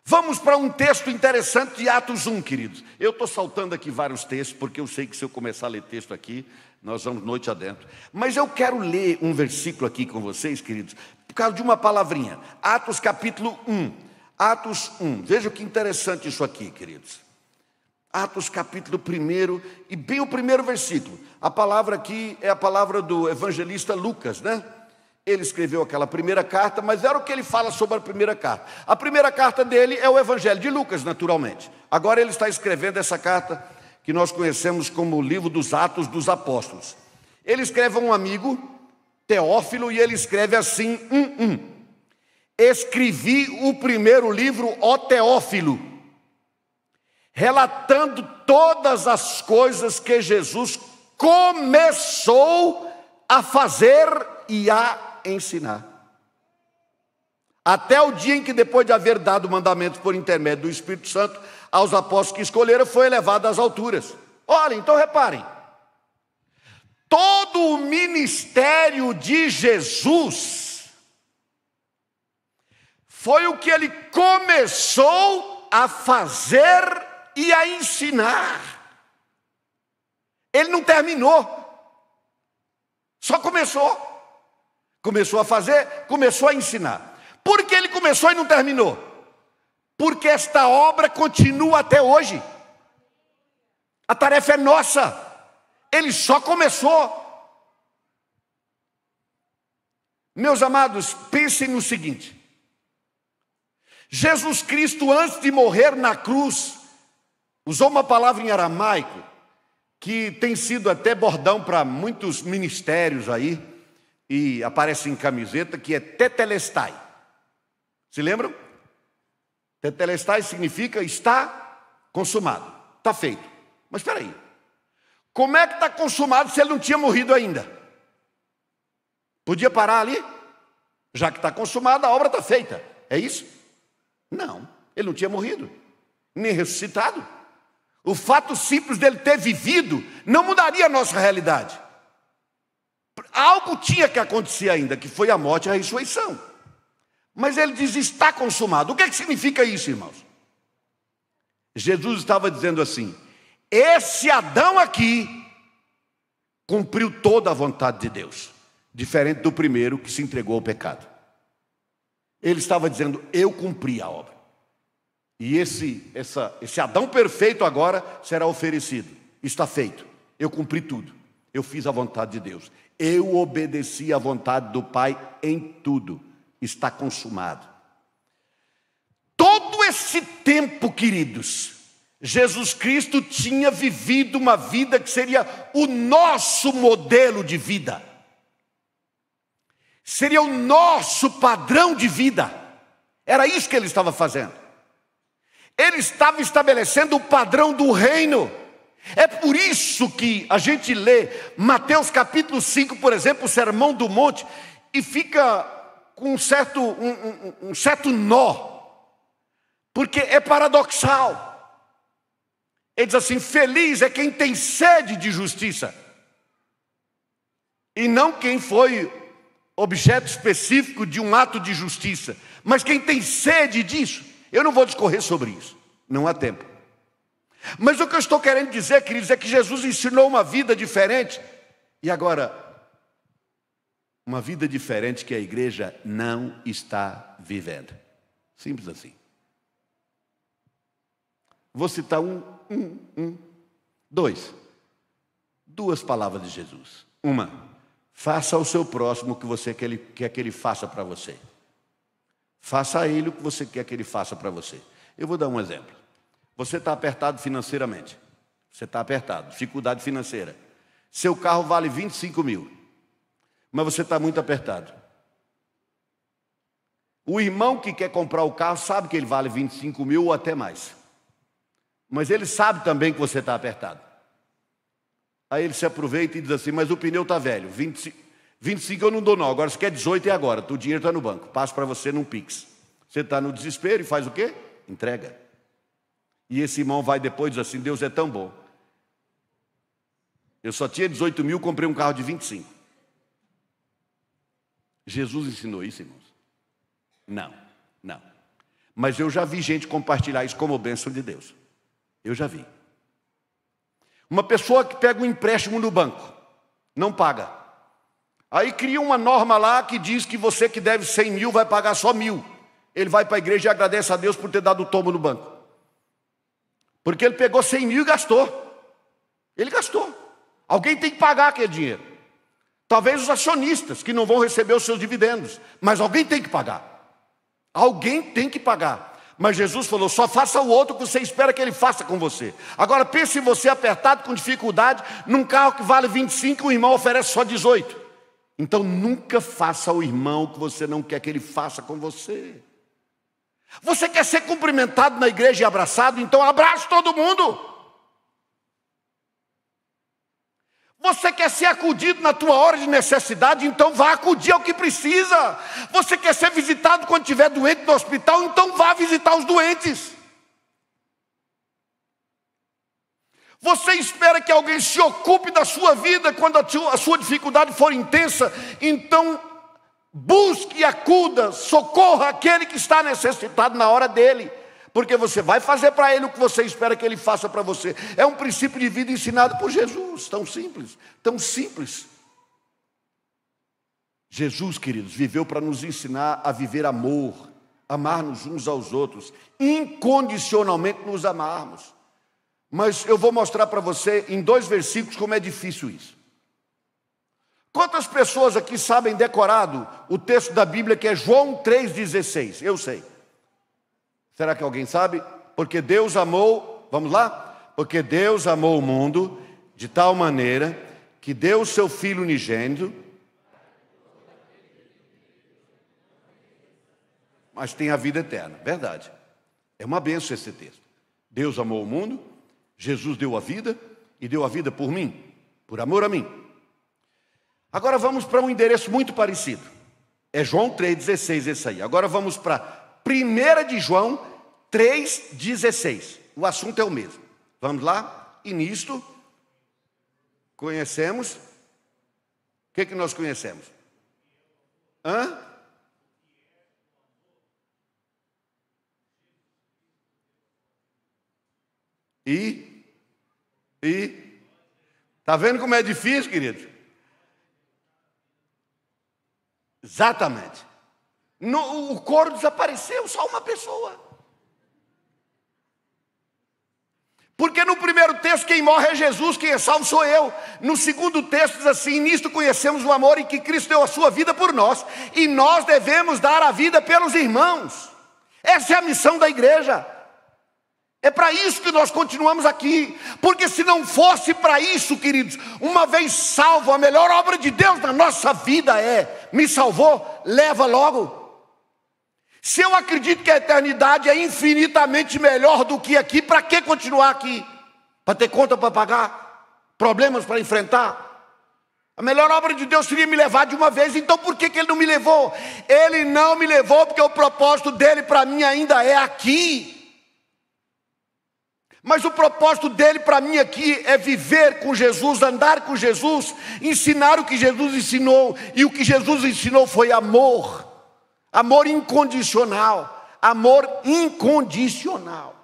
Vamos para um texto interessante de Atos 1, queridos. Eu estou saltando aqui vários textos, porque eu sei que se eu começar a ler texto aqui, nós vamos noite adentro. Mas eu quero ler um versículo aqui com vocês, queridos, por causa de uma palavrinha. Atos capítulo 1. Atos 1. Veja que interessante isso aqui, queridos. Atos capítulo 1, e bem o primeiro versículo. A palavra aqui é a palavra do evangelista Lucas, né? Ele escreveu aquela primeira carta, mas era o que ele fala sobre a primeira carta. A primeira carta dele é o Evangelho de Lucas, naturalmente. Agora ele está escrevendo essa carta que nós conhecemos como o livro dos Atos dos Apóstolos. Ele escreve a um amigo, Teófilo, e ele escreve assim: escrevi o primeiro livro, ó Teófilo, relatando todas as coisas que Jesus começou a fazer e a ensinar, até o dia em que, depois de haver dado mandamentos por intermédio do Espírito Santo aos apóstolos que escolheram, foi elevado às alturas. Olha, então reparem, todo o ministério de Jesus foi o que ele começou a fazer e a ensinar. Ele não terminou, só começou. Começou a fazer, começou a ensinar. Por que ele começou e não terminou? Porque esta obra continua até hoje. A tarefa é nossa. Ele só começou. Meus amados, pensem no seguinte: Jesus Cristo, antes de morrer na cruz, usou uma palavra em aramaico que tem sido até bordão para muitos ministérios aí, e aparece em camiseta, que é tetelestai. Se lembram? Tetelestai significa está consumado, está feito. Mas espera aí, como é que está consumado se ele não tinha morrido ainda? Podia parar ali? Já que está consumado, a obra está feita. É isso? Não, ele não tinha morrido, nem ressuscitado. O fato simples dele ter vivido não mudaria a nossa realidade. Algo tinha que acontecer ainda, que foi a morte e a ressurreição. Mas ele diz: está consumado. O que significa isso, irmãos? Jesus estava dizendo assim: esse Adão aqui cumpriu toda a vontade de Deus, diferente do primeiro que se entregou ao pecado. Ele estava dizendo: eu cumpri a obra. E esse Adão perfeito agora será oferecido. Está feito. Eu cumpri tudo. Eu fiz a vontade de Deus. Eu obedeci à vontade do Pai em tudo. Está consumado. Todo esse tempo, queridos, Jesus Cristo tinha vivido uma vida que seria o nosso modelo de vida. Seria o nosso padrão de vida. Era isso que ele estava fazendo. Ele estava estabelecendo o padrão do reino. É por isso que a gente lê Mateus capítulo 5, por exemplo, o Sermão do Monte, e fica com um certo nó, porque é paradoxal. Ele diz assim: feliz é quem tem sede de justiça, e não quem foi objeto específico de um ato de justiça, mas quem tem sede disso. Eu não vou discorrer sobre isso, não há tempo. Mas o que eu estou querendo dizer, queridos, é que Jesus ensinou uma vida diferente. E agora, uma vida diferente que a igreja não está vivendo. Simples assim. Vou citar duas palavras de Jesus. Uma: faça ao seu próximo o que você quer que ele faça para você. Faça a ele o que você quer que ele faça para você. Eu vou dar um exemplo. Você está apertado financeiramente. Você está apertado, dificuldade financeira. Seu carro vale 25 mil, mas você está muito apertado. O irmão que quer comprar o carro sabe que ele vale 25 mil ou até mais. Mas ele sabe também que você está apertado. Aí ele se aproveita e diz assim, mas o pneu está velho, 25 eu não dou não, agora se quer 18 é agora, o dinheiro está no banco, passo para você num Pix. Você está no desespero e faz o quê? Entrega. E esse irmão vai depois e diz assim, Deus é tão bom. Eu só tinha 18 mil, comprei um carro de 25. Jesus ensinou isso, irmãos? Não, não. Mas eu já vi gente compartilhar isso como bênção de Deus. Eu já vi. Uma pessoa que pega um empréstimo no banco, não paga. Aí cria uma norma lá que diz que você que deve 100 mil vai pagar só 1.000. Ele vai para a igreja e agradece a Deus por ter dado o tombo no banco. Porque ele pegou 100 mil e gastou. Ele gastou. Alguém tem que pagar aquele dinheiro. Talvez os acionistas que não vão receber os seus dividendos. Mas alguém tem que pagar. Alguém tem que pagar. Mas Jesus falou, só faça o outro que você espera que ele faça com você. Agora pense em você apertado com dificuldade, num carro que vale 25, o irmão oferece só 18. Então nunca faça ao irmão o que você não quer que ele faça com você. Você quer ser cumprimentado na igreja e abraçado? Então abrace todo mundo. Você quer ser acudido na tua hora de necessidade? Então vá acudir ao que precisa. Você quer ser visitado quando estiver doente no hospital? Então vá visitar os doentes. Você espera que alguém se ocupe da sua vida quando a sua dificuldade for intensa? Então busque e acuda, socorra aquele que está necessitado na hora dele. Porque você vai fazer para ele o que você espera que ele faça para você. É um princípio de vida ensinado por Jesus. Tão simples, tão simples. Jesus, queridos, viveu para nos ensinar a viver amor, amar-nos uns aos outros, incondicionalmente nos amarmos. Mas eu vou mostrar para você em 2 versículos como é difícil isso. Quantas pessoas aqui sabem decorado o texto da Bíblia que é João 3,16? Eu sei. Será que alguém sabe? Porque Deus amou, vamos lá? Porque Deus amou o mundo de tal maneira que deu o seu Filho unigênito, mas tem a vida eterna, verdade. É uma bênção esse texto. Deus amou o mundo, Jesus deu a vida e deu a vida por mim, por amor a mim. Agora vamos para um endereço muito parecido. É João 3,16 esse aí. Agora vamos para 1 de João 3,16. O assunto é o mesmo. Vamos lá? E nisto, conhecemos. O que nós conhecemos? Hã? Está vendo como é difícil, querido? Exatamente. O coro desapareceu, só uma pessoa. Porque no primeiro texto quem morre é Jesus, quem é salvo sou eu. No segundo texto diz assim, nisto conhecemos o amor em que Cristo deu a sua vida por nós. E nós devemos dar a vida pelos irmãos. Essa é a missão da igreja. É para isso que nós continuamos aqui. Porque se não fosse para isso, queridos, uma vez salvo, a melhor obra de Deus na nossa vida é, me salvou, leva logo. Se eu acredito que a eternidade é infinitamente melhor do que aqui, para que continuar aqui? Para ter conta para pagar? Problemas para enfrentar? A melhor obra de Deus seria me levar de uma vez, então por que Ele não me levou? Ele não me levou porque o propósito dele para mim ainda é aqui. Mas o propósito dele para mim aqui é viver com Jesus, andar com Jesus, ensinar o que Jesus ensinou. E o que Jesus ensinou foi amor. Amor incondicional. Amor incondicional.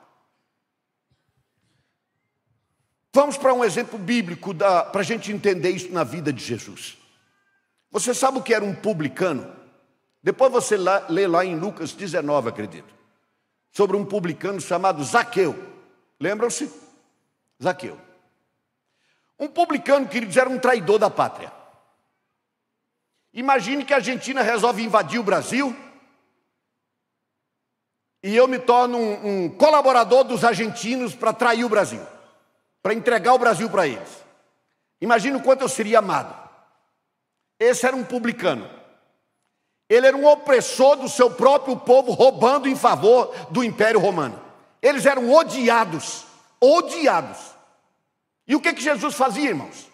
Vamos para um exemplo bíblico para a gente entender isso na vida de Jesus. Você sabe o que era um publicano? Depois você lê lá em Lucas 19, acredito. Sobre um publicano chamado Zaqueu. Lembram-se? Zaqueu. Um publicano, queridos, era um traidor da pátria. Imagine que a Argentina resolve invadir o Brasil e eu me torno um colaborador dos argentinos para trair o Brasil. para entregar o Brasil para eles. Imagina o quanto eu seria amado. Esse era um publicano. Ele era um opressor do seu próprio povo, roubando em favor do Império Romano. Eles eram odiados, odiados. E o que Jesus fazia, irmãos?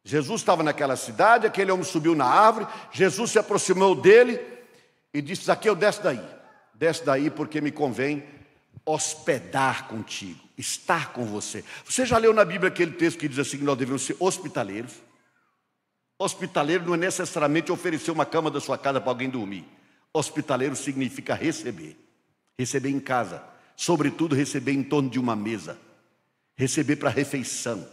Jesus estava naquela cidade, aquele homem subiu na árvore, Jesus se aproximou dele e disse: Zaqueu, desce daí porque me convém hospedar contigo, estar com você. Você já leu na Bíblia aquele texto que diz assim que nós devemos ser hospitaleiros? Hospitaleiro não é necessariamente oferecer uma cama da sua casa para alguém dormir. Hospitaleiro significa receber. Receber em casa, sobretudo receber em torno de uma mesa. Receber para refeição.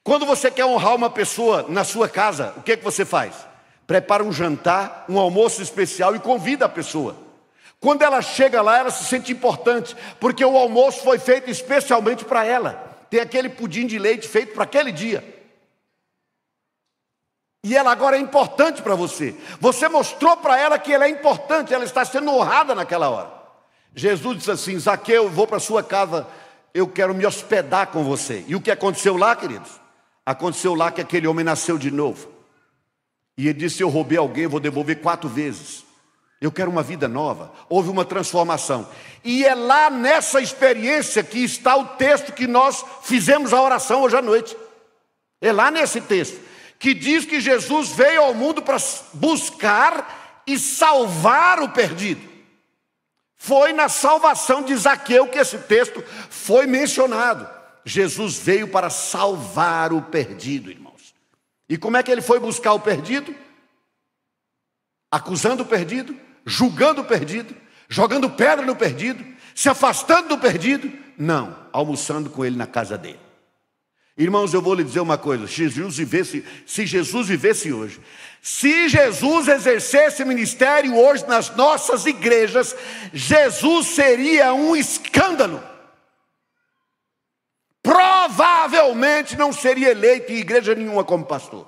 Quando você quer honrar uma pessoa na sua casa, o que você faz? Prepara um jantar, um almoço especial e convida a pessoa. Quando ela chega lá, ela se sente importante, porque o almoço foi feito especialmente para ela. Tem aquele pudim de leite feito para aquele dia. E ela agora é importante para você. Você mostrou para ela que ela é importante, ela está sendo honrada naquela hora. Jesus disse assim: Zaqueu, eu vou para a sua casa, eu quero me hospedar com você. E o que aconteceu lá, queridos? Aconteceu lá que aquele homem nasceu de novo. E ele disse: eu roubei alguém, eu vou devolver 4 vezes. Eu quero uma vida nova. Houve uma transformação. E é lá nessa experiência que está o texto que nós fizemos a oração hoje à noite. É lá nesse texto que diz que Jesus veio ao mundo para buscar e salvar o perdido. Foi na salvação de Zaqueu que esse texto foi mencionado. Jesus veio para salvar o perdido, irmãos. E como é que ele foi buscar o perdido? Acusando o perdido, julgando o perdido, jogando pedra no perdido, se afastando do perdido? Não, almoçando com ele na casa dele. Irmãos, eu vou lhe dizer uma coisa: se Jesus vivesse hoje, se Jesus exercesse ministério hoje nas nossas igrejas, Jesus seria um escândalo. Provavelmente não seria eleito em igreja nenhuma como pastor.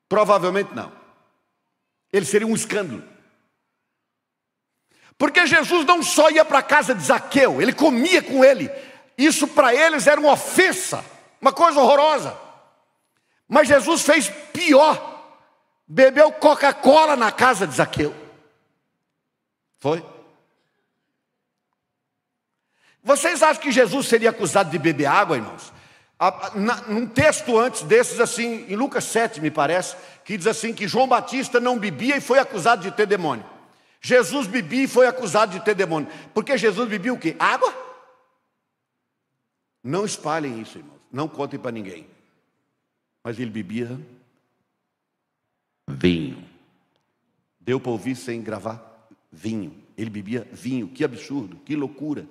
Provavelmente não. Ele seria um escândalo. Porque Jesus não só ia para a casa de Zaqueu, ele comia com ele. Isso para eles era uma ofensa, uma coisa horrorosa. Mas Jesus fez pior. Bebeu Coca-Cola na casa de Zaqueu. Foi? Vocês acham que Jesus seria acusado de beber água, irmãos? Num texto antes desses, assim, em Lucas 7, me parece, que diz assim que João Batista não bebia e foi acusado de ter demônio. Jesus bebia e foi acusado de ter demônio. Porque Jesus bebia o quê? Água? Não espalhem isso, irmãos. Não contem para ninguém. Mas ele bebia vinho. Deu para ouvir sem gravar? Vinho. Ele bebia vinho. Que absurdo, que loucura.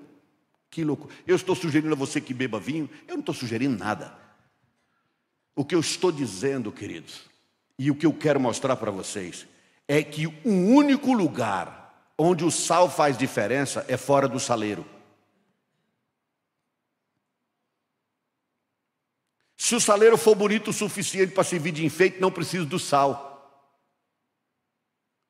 Que loucura. Eu estou sugerindo a você que beba vinho? Eu não estou sugerindo nada. O que eu estou dizendo, queridos, e o que eu quero mostrar para vocês, é que o único lugar onde o sal faz diferença é fora do saleiro. Se o saleiro for bonito o suficiente para servir de enfeite, não precisa do sal.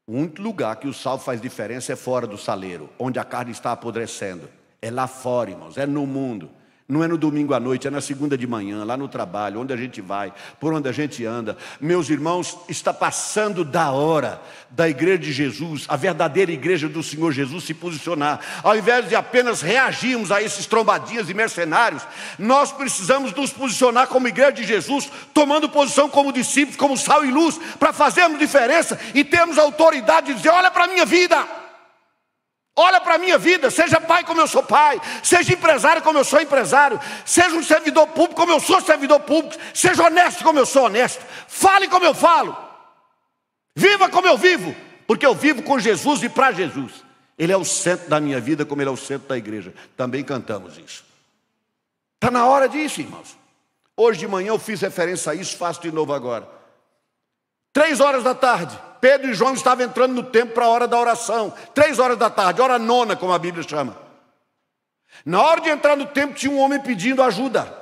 O único lugar que o sal faz diferença é fora do saleiro, onde a carne está apodrecendo. É lá fora, irmãos, é no mundo. Não é no domingo à noite, é na segunda de manhã, lá no trabalho, onde a gente vai, por onde a gente anda. Meus irmãos, está passando da hora da igreja de Jesus, a verdadeira igreja do Senhor Jesus, se posicionar. Ao invés de apenas reagirmos a esses trombadinhas e mercenários, nós precisamos nos posicionar como igreja de Jesus, tomando posição como discípulos, como sal e luz, para fazermos diferença e termos autoridade de dizer: olha para a minha vida. Olha para a minha vida, seja pai como eu sou pai, seja empresário como eu sou empresário, seja um servidor público como eu sou servidor público, seja honesto como eu sou honesto, fale como eu falo, viva como eu vivo, porque eu vivo com Jesus e para Jesus. Ele é o centro da minha vida, como ele é o centro da igreja. Também cantamos isso. Está na hora disso, irmãos. Hoje de manhã eu fiz referência a isso, faço de novo agora. 3 horas da tarde, Pedro e João estavam entrando no templo para a hora da oração. 3 horas da tarde, hora nona, como a Bíblia chama. Na hora de entrar no templo, tinha um homem pedindo ajuda.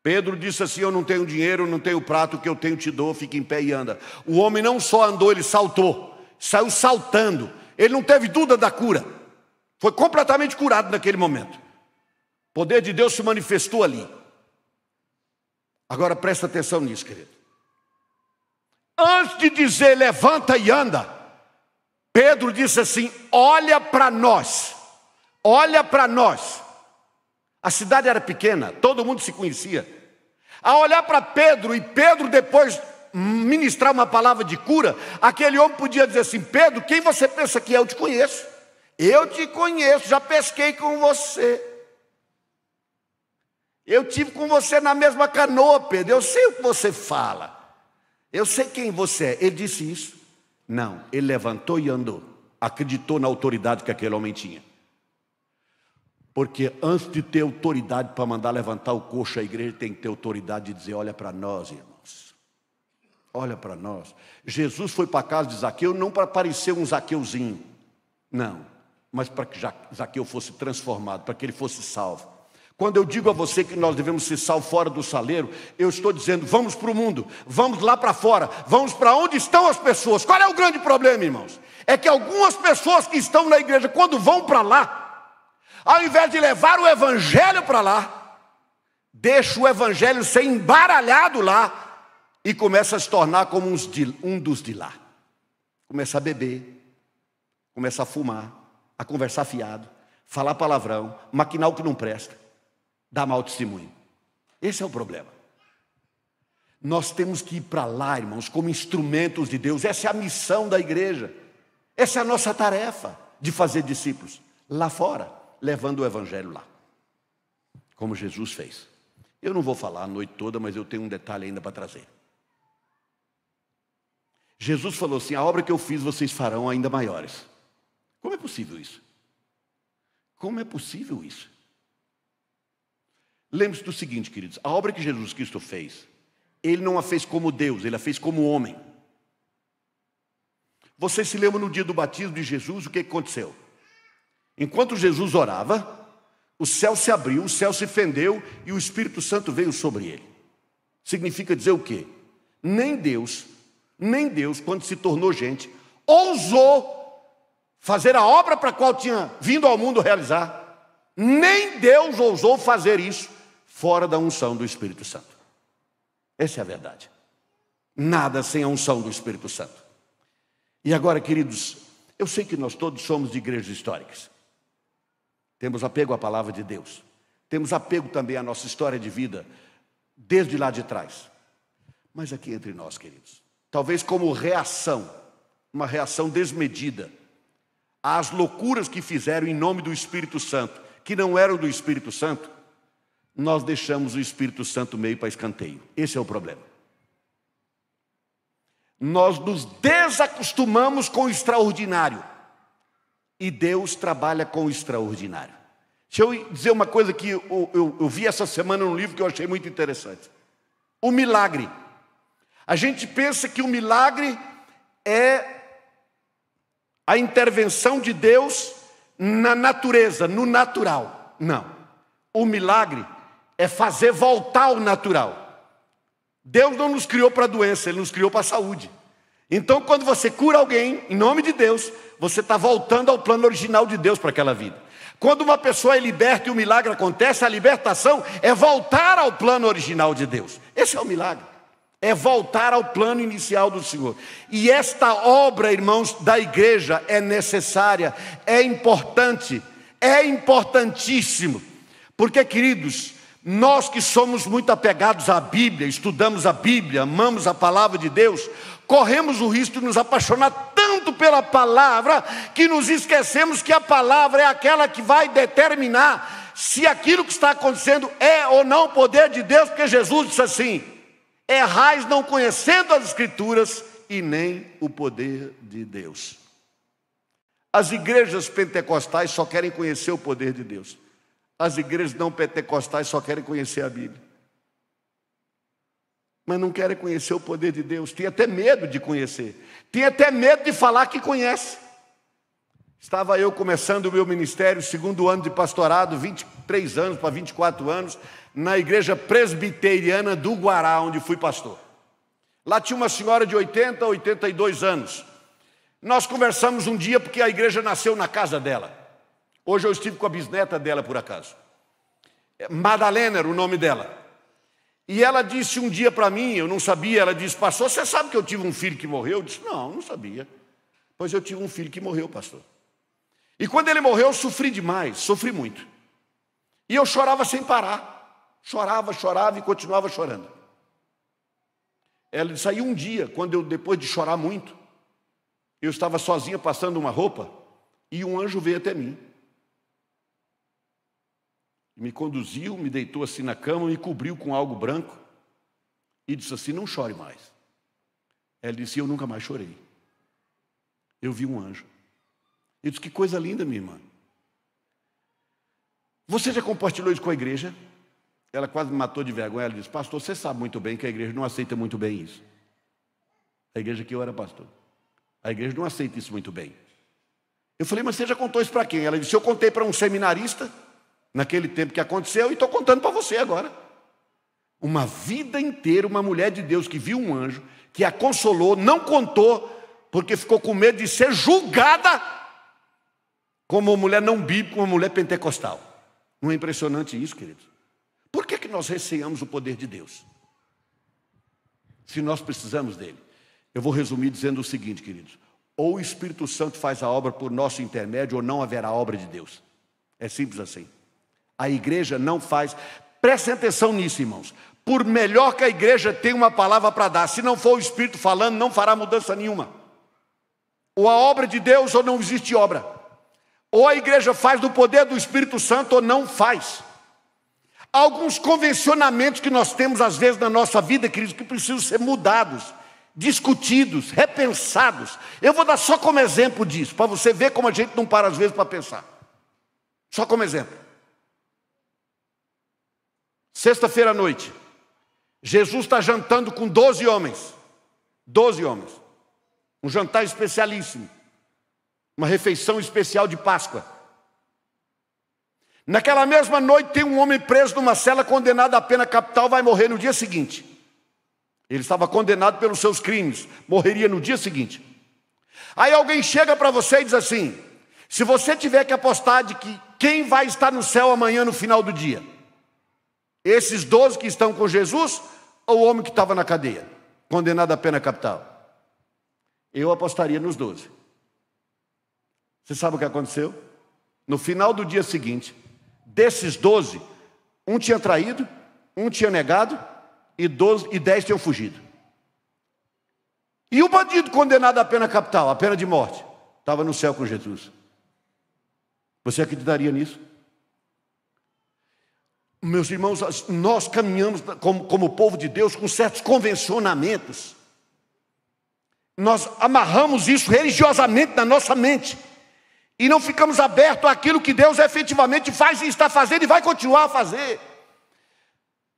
Pedro disse assim: eu não tenho dinheiro, não tenho prato, o que eu tenho te dou, fica em pé e anda. O homem não só andou, ele saltou, saiu saltando. Ele não teve dúvida da cura. Foi completamente curado naquele momento. O poder de Deus se manifestou ali. Agora presta atenção nisso, querido. Antes de dizer levanta e anda, Pedro disse assim: olha para nós, olha para nós. A cidade era pequena, todo mundo se conhecia. Ao olhar para Pedro, e Pedro depois ministrar uma palavra de cura, aquele homem podia dizer assim: Pedro, quem você pensa que é? Eu te conheço. Eu te conheço, já pesquei com você. Eu tive com você na mesma canoa, Pedro. Eu sei o que você fala. Eu sei quem você é. Ele disse isso? Não, ele levantou e andou. Acreditou na autoridade que aquele homem tinha. Porque antes de ter autoridade para mandar levantar o coxo, a igreja tem que ter autoridade de dizer: olha para nós, irmãos. Olha para nós. Jesus foi para a casa de Zaqueu não para parecer um Zaqueuzinho. Não, mas para que Zaqueu fosse transformado, para que ele fosse salvo. Quando eu digo a você que nós devemos ser salvos fora do saleiro, eu estou dizendo: vamos para o mundo, vamos lá para fora, vamos para onde estão as pessoas. Qual é o grande problema, irmãos? É que algumas pessoas que estão na igreja, quando vão para lá, ao invés de levar o evangelho para lá, deixa o evangelho ser embaralhado lá e começa a se tornar como um dos de lá. Começa a beber, começa a fumar, a conversar fiado, falar palavrão, maquinar o que não presta, dar mau testemunho. Esse é o problema. Nós temos que ir para lá, irmãos, como instrumentos de Deus. Essa é a missão da igreja. Essa é a nossa tarefa, de fazer discípulos lá fora, levando o evangelho lá, como Jesus fez. Eu não vou falar a noite toda, mas eu tenho um detalhe ainda para trazer. Jesus falou assim: a obra que eu fiz vocês farão ainda maiores. Como é possível isso? Como é possível isso? Lembre-se do seguinte, queridos: a obra que Jesus Cristo fez, Ele não a fez como Deus, Ele a fez como homem. Você se lembra no dia do batismo de Jesus, o que aconteceu? Enquanto Jesus orava, o céu se abriu, o céu se fendeu e o Espírito Santo veio sobre ele. Significa dizer o quê? Nem Deus, quando se tornou gente, ousou fazer a obra para a qual tinha vindo ao mundo realizar. Nem Deus ousou fazer isso fora da unção do Espírito Santo. Essa é a verdade. Nada sem a unção do Espírito Santo. E agora, queridos, eu sei que nós todos somos de igrejas históricas. Temos apego à palavra de Deus. Temos apego também à nossa história de vida, desde lá de trás. Mas aqui entre nós, queridos, talvez como reação, uma reação desmedida às loucuras que fizeram em nome do Espírito Santo, que não eram do Espírito Santo, nós deixamos o Espírito Santo meio para escanteio. Esse é o problema. Nós nos desacostumamos com o extraordinário e Deus trabalha com o extraordinário. Deixa eu dizer uma coisa que eu vi essa semana num livro que eu achei muito interessante. O milagre. A gente pensa que o milagre é a intervenção de Deus na natureza, no natural. Não. O milagre é fazer voltar ao natural. Deus não nos criou para a doença, Ele nos criou para a saúde. Então, quando você cura alguém, em nome de Deus, você está voltando ao plano original de Deus para aquela vida. Quando uma pessoa é liberta e o milagre acontece, a libertação é voltar ao plano original de Deus. Esse é o milagre. É voltar ao plano inicial do Senhor. E esta obra, irmãos, da igreja é necessária, é importante, é importantíssimo. Porque, queridos, nós que somos muito apegados à Bíblia, estudamos a Bíblia, amamos a palavra de Deus, corremos o risco de nos apaixonar tanto pela palavra que nos esquecemos que a palavra é aquela que vai determinar se aquilo que está acontecendo é ou não poder de Deus, porque Jesus disse assim: errais não conhecendo as Escrituras e nem o poder de Deus. As igrejas pentecostais só querem conhecer o poder de Deus. As igrejas não pentecostais só querem conhecer a Bíblia. Mas não querem conhecer o poder de Deus. Tem até medo de conhecer. Tem até medo de falar que conhece. Estava eu começando o meu ministério, segundo ano de pastorado, 23 anos para 24 anos, na igreja presbiteriana do Guará, onde fui pastor. Lá tinha uma senhora de 80 a 82 anos. Nós conversamos um dia porque a igreja nasceu na casa dela. Hoje eu estive com a bisneta dela, por acaso. Madalena era o nome dela. E ela disse um dia para mim, eu não sabia, ela disse: pastor, você sabe que eu tive um filho que morreu? Eu disse: não sabia. Pois eu tive um filho que morreu, pastor. E quando ele morreu, eu sofri demais, sofri muito. E eu chorava sem parar. Chorava e continuava chorando. Ela disse: aí um dia, quando eu, depois de chorar muito, eu estava sozinha passando uma roupa, e um anjo veio até mim. Me conduziu, me deitou assim na cama, me cobriu com algo branco, e disse assim: não chore mais. Ela disse: eu nunca mais chorei. Eu vi um anjo. Eu disse: que coisa linda, minha irmã. Você já compartilhou isso com a igreja? Ela quase me matou de vergonha. Ela disse: pastor, você sabe muito bem que a igreja não aceita muito bem isso. A igreja que eu era pastor. A igreja não aceita isso muito bem. Eu falei: mas você já contou isso para quem? Ela disse: eu contei para um seminarista, naquele tempo que aconteceu, e estou contando para você agora. Uma vida inteira, uma mulher de Deus que viu um anjo, que a consolou, não contou, porque ficou com medo de ser julgada como uma mulher não bíblica, uma mulher pentecostal. Não é impressionante isso, queridos? Por que nós receamos o poder de Deus? Se nós precisamos dele. Eu vou resumir dizendo o seguinte, queridos: ou o Espírito Santo faz a obra por nosso intermédio, ou não haverá obra de Deus. É simples assim. A igreja não faz. Prestem atenção nisso, irmãos. Por melhor que a igreja tenha uma palavra para dar, se não for o Espírito falando, não fará mudança nenhuma. Ou a obra de Deus, ou não existe obra. Ou a igreja faz do poder do Espírito Santo, ou não faz. Há alguns convencionamentos que nós temos às vezes na nossa vida, queridos, que precisam ser mudados, discutidos, repensados. Eu vou dar só como exemplo disso, para você ver como a gente não para às vezes para pensar. Só como exemplo. Sexta-feira à noite, Jesus está jantando com 12 homens. 12 homens. Um jantar especialíssimo. Uma refeição especial de Páscoa. Naquela mesma noite tem um homem preso numa cela, condenado à pena capital, vai morrer no dia seguinte. Ele estava condenado pelos seus crimes, morreria no dia seguinte. Aí alguém chega para você e diz assim: se você tiver que apostar de que quem vai estar no céu amanhã no final do dia, esses 12 que estão com Jesus, ou o homem que estava na cadeia, condenado à pena capital? Eu apostaria nos 12. Você sabe o que aconteceu? No final do dia seguinte, desses 12, um tinha traído, um tinha negado, e 10 tinham fugido. E o bandido condenado à pena capital, à pena de morte, estava no céu com Jesus. Você acreditaria nisso? Meus irmãos, nós caminhamos como povo de Deus com certos convencionamentos. Nós amarramos isso religiosamente na nossa mente. E não ficamos abertos àquilo que Deus efetivamente faz e está fazendo e vai continuar a fazer.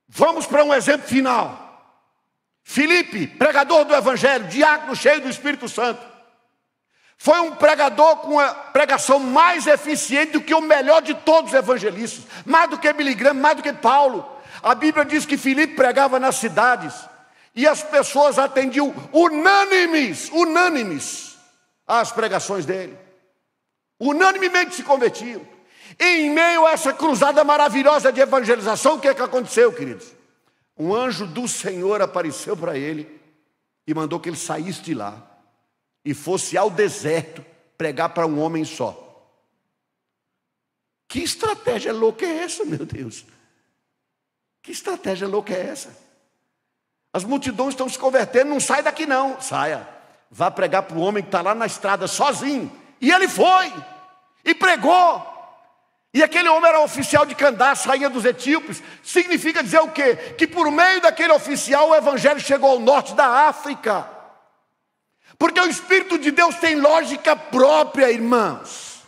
Vamos para um exemplo final. Filipe, pregador do Evangelho, diácono cheio do Espírito Santo. Foi um pregador com a pregação mais eficiente do que o melhor de todos os evangelistas. Mais do que Billy Graham, mais do que Paulo. A Bíblia diz que Filipe pregava nas cidades. E as pessoas atendiam unânimes às pregações dele. Unanimemente se convertiam. E em meio a essa cruzada maravilhosa de evangelização, o que é que aconteceu, queridos? Um anjo do Senhor apareceu para ele e mandou que ele saísse de lá e fosse ao deserto pregar para um homem só. Que estratégia louca é essa, meu Deus? Que estratégia louca é essa? As multidões estão se convertendo, não sai daqui não. Saia, vá pregar para o homem que está lá na estrada sozinho. E ele foi, e pregou. E aquele homem era oficial de Candace, rainha dos etíopes. Significa dizer o quê? Que por meio daquele oficial o evangelho chegou ao norte da África. Porque o Espírito de Deus tem lógica própria, irmãos.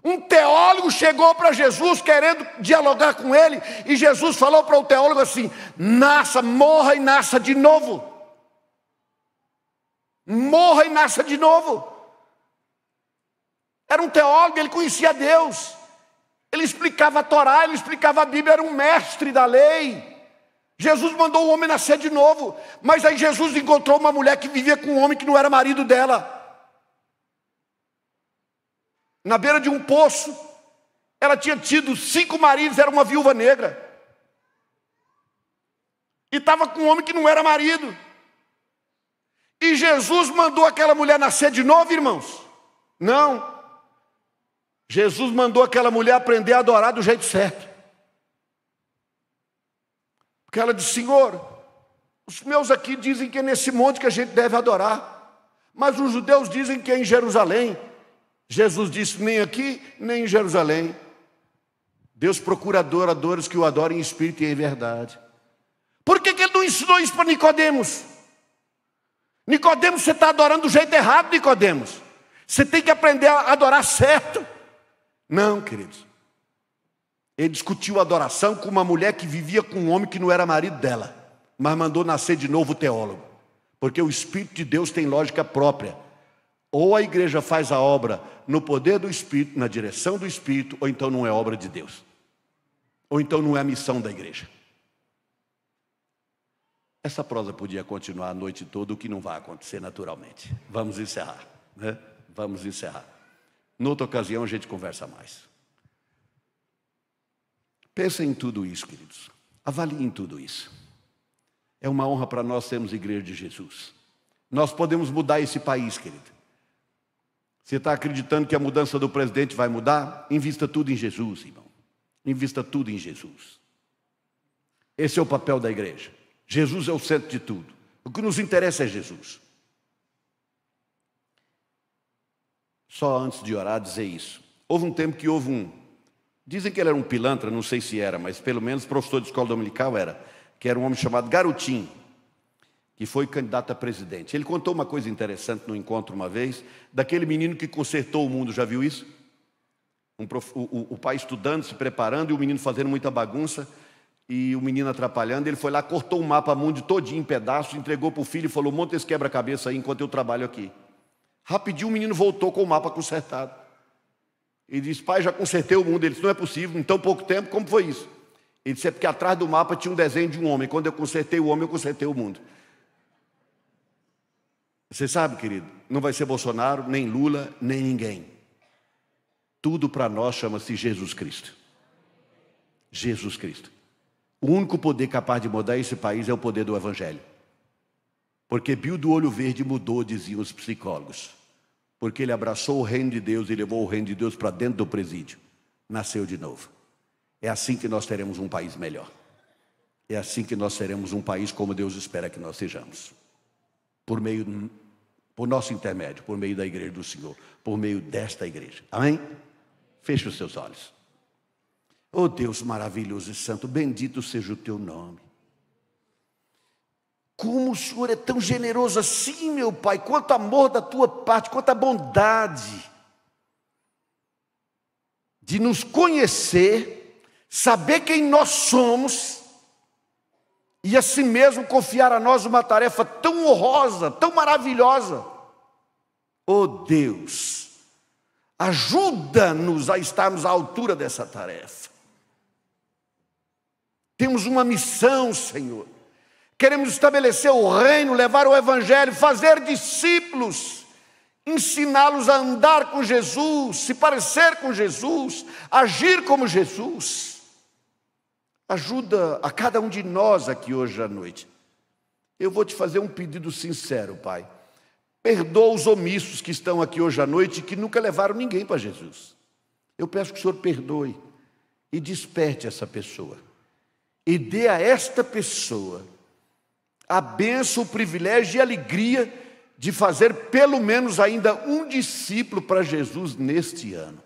Um teólogo chegou para Jesus querendo dialogar com ele, e Jesus falou para o teólogo assim: nasça, morra e nasça de novo. Morra e nasça de novo. Era um teólogo, ele conhecia Deus. Ele explicava a Torá, ele explicava a Bíblia, era um mestre da lei. Jesus mandou o homem nascer de novo. Mas aí Jesus encontrou uma mulher que vivia com um homem que não era marido dela. na beira de um poço. Ela tinha tido 5 maridos, era uma viúva negra. E estava com um homem que não era marido. E Jesus mandou aquela mulher nascer de novo, irmãos? Não. Jesus mandou aquela mulher aprender a adorar do jeito certo. Porque ela disse: Senhor, os meus aqui dizem que é nesse monte que a gente deve adorar, mas os judeus dizem que é em Jerusalém. Jesus disse: nem aqui, nem em Jerusalém. Deus procura adoradores que o adorem em espírito e em verdade. Por que ele não ensinou isso para Nicodemos? Nicodemos, você está adorando do jeito errado, Nicodemos. Você tem que aprender a adorar certo. Não, queridos. Ele discutiu a adoração com uma mulher que vivia com um homem que não era marido dela, mas mandou nascer de novo o teólogo. Porque o Espírito de Deus tem lógica própria. Ou a igreja faz a obra no poder do Espírito, na direção do Espírito, ou então não é obra de Deus. Ou então não é a missão da igreja. Essa prosa podia continuar a noite toda, o que não vai acontecer naturalmente. Vamos encerrar, né? Vamos encerrar. Noutra ocasião a gente conversa mais. Pensem em tudo isso, queridos. Avaliem tudo isso. É uma honra para nós sermos igreja de Jesus. Nós podemos mudar esse país, querido. Você está acreditando que a mudança do presidente vai mudar? Invista tudo em Jesus, irmão. Invista tudo em Jesus. Esse é o papel da igreja. Jesus é o centro de tudo. O que nos interessa é Jesus. Só antes de orar dizer isso. Houve um tempo que dizem que ele era um pilantra, não sei se era, mas pelo menos professor de escola dominical era, que era um homem chamado Garotinho, que foi candidato a presidente. Ele contou uma coisa interessante no encontro uma vez, daquele menino que consertou o mundo, já viu isso? O pai estudando, se preparando, e o menino fazendo muita bagunça, e o menino atrapalhando. Ele foi lá, cortou o mapa mundo todinho em pedaços, entregou para o filho e falou: monta esse quebra-cabeça aí enquanto eu trabalho aqui. Rapidinho o menino voltou com o mapa consertado. Ele disse: pai, já consertei o mundo. Ele disse: não é possível, em tão pouco tempo, como foi isso? Ele disse: é porque atrás do mapa tinha um desenho de um homem. Quando eu consertei o homem, eu consertei o mundo. Você sabe, querido, não vai ser Bolsonaro, nem Lula, nem ninguém. Tudo para nós chama-se Jesus Cristo. Jesus Cristo. O único poder capaz de mudar esse país é o poder do Evangelho. Porque Bill do Olho Verde mudou, diziam os psicólogos. Porque ele abraçou o reino de Deus e levou o reino de Deus para dentro do presídio. Nasceu de novo. É assim que nós teremos um país melhor. É assim que nós teremos um país como Deus espera que nós sejamos. Por nosso intermédio, por meio da igreja do Senhor, por meio desta igreja. Amém? Feche os seus olhos. Oh Deus maravilhoso e santo, bendito seja o teu nome. Como o Senhor é tão generoso assim, meu Pai, quanto amor da tua parte, quanta bondade de nos conhecer, saber quem nós somos e assim mesmo confiar a nós uma tarefa tão honrosa, tão maravilhosa. Oh Deus, ajuda-nos a estarmos à altura dessa tarefa. Temos uma missão, Senhor. Queremos estabelecer o reino, levar o evangelho, fazer discípulos, ensiná-los a andar com Jesus, se parecer com Jesus, agir como Jesus. Ajuda a cada um de nós aqui hoje à noite. Eu vou te fazer um pedido sincero, Pai. Perdoa os omissos que estão aqui hoje à noite e que nunca levaram ninguém para Jesus. Eu peço que o Senhor perdoe e desperte essa pessoa. E dê a esta pessoa a bênção, o privilégio e a alegria de fazer pelo menos ainda um discípulo para Jesus neste ano.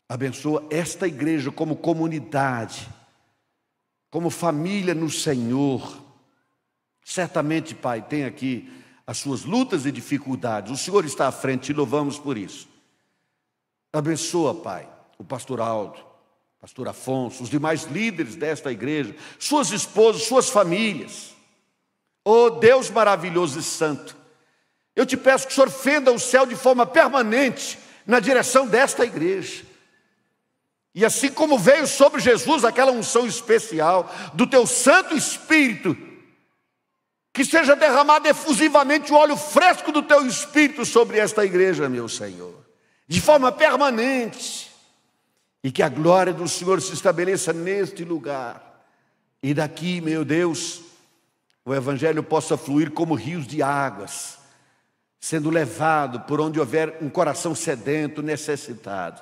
Abençoa esta igreja como comunidade, como família no Senhor. Certamente, Pai, tem aqui as suas lutas e dificuldades. O Senhor está à frente, te louvamos por isso. Abençoa, Pai, o pastor Aldo, pastor Afonso, os demais líderes desta igreja, suas esposas, suas famílias. Oh Deus maravilhoso e santo, eu te peço que o Senhor fenda o céu de forma permanente na direção desta igreja. E assim como veio sobre Jesus aquela unção especial do teu Santo Espírito, que seja derramado efusivamente o óleo fresco do teu Espírito sobre esta igreja, meu Senhor. de forma permanente, e que a glória do Senhor se estabeleça neste lugar. E daqui, meu Deus, o Evangelho possa fluir como rios de águas, sendo levado por onde houver um coração sedento, necessitado.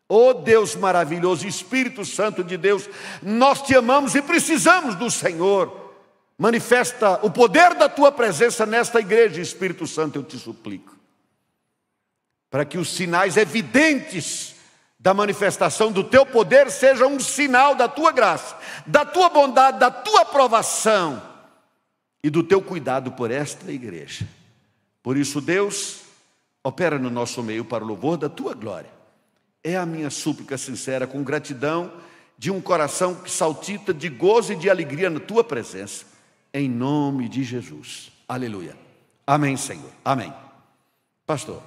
Oh Deus maravilhoso, Espírito Santo de Deus, nós te amamos e precisamos do Senhor. Manifesta o poder da tua presença nesta igreja, Espírito Santo, eu te suplico, para que os sinais evidentes da manifestação do teu poder sejam um sinal da tua graça, da tua bondade, da tua aprovação e do teu cuidado por esta igreja. Por isso, Deus, opera no nosso meio para o louvor da tua glória. É a minha súplica sincera, com gratidão, de um coração que saltita de gozo e de alegria na tua presença, em nome de Jesus. Aleluia. Amém, Senhor. Amém. Pastor.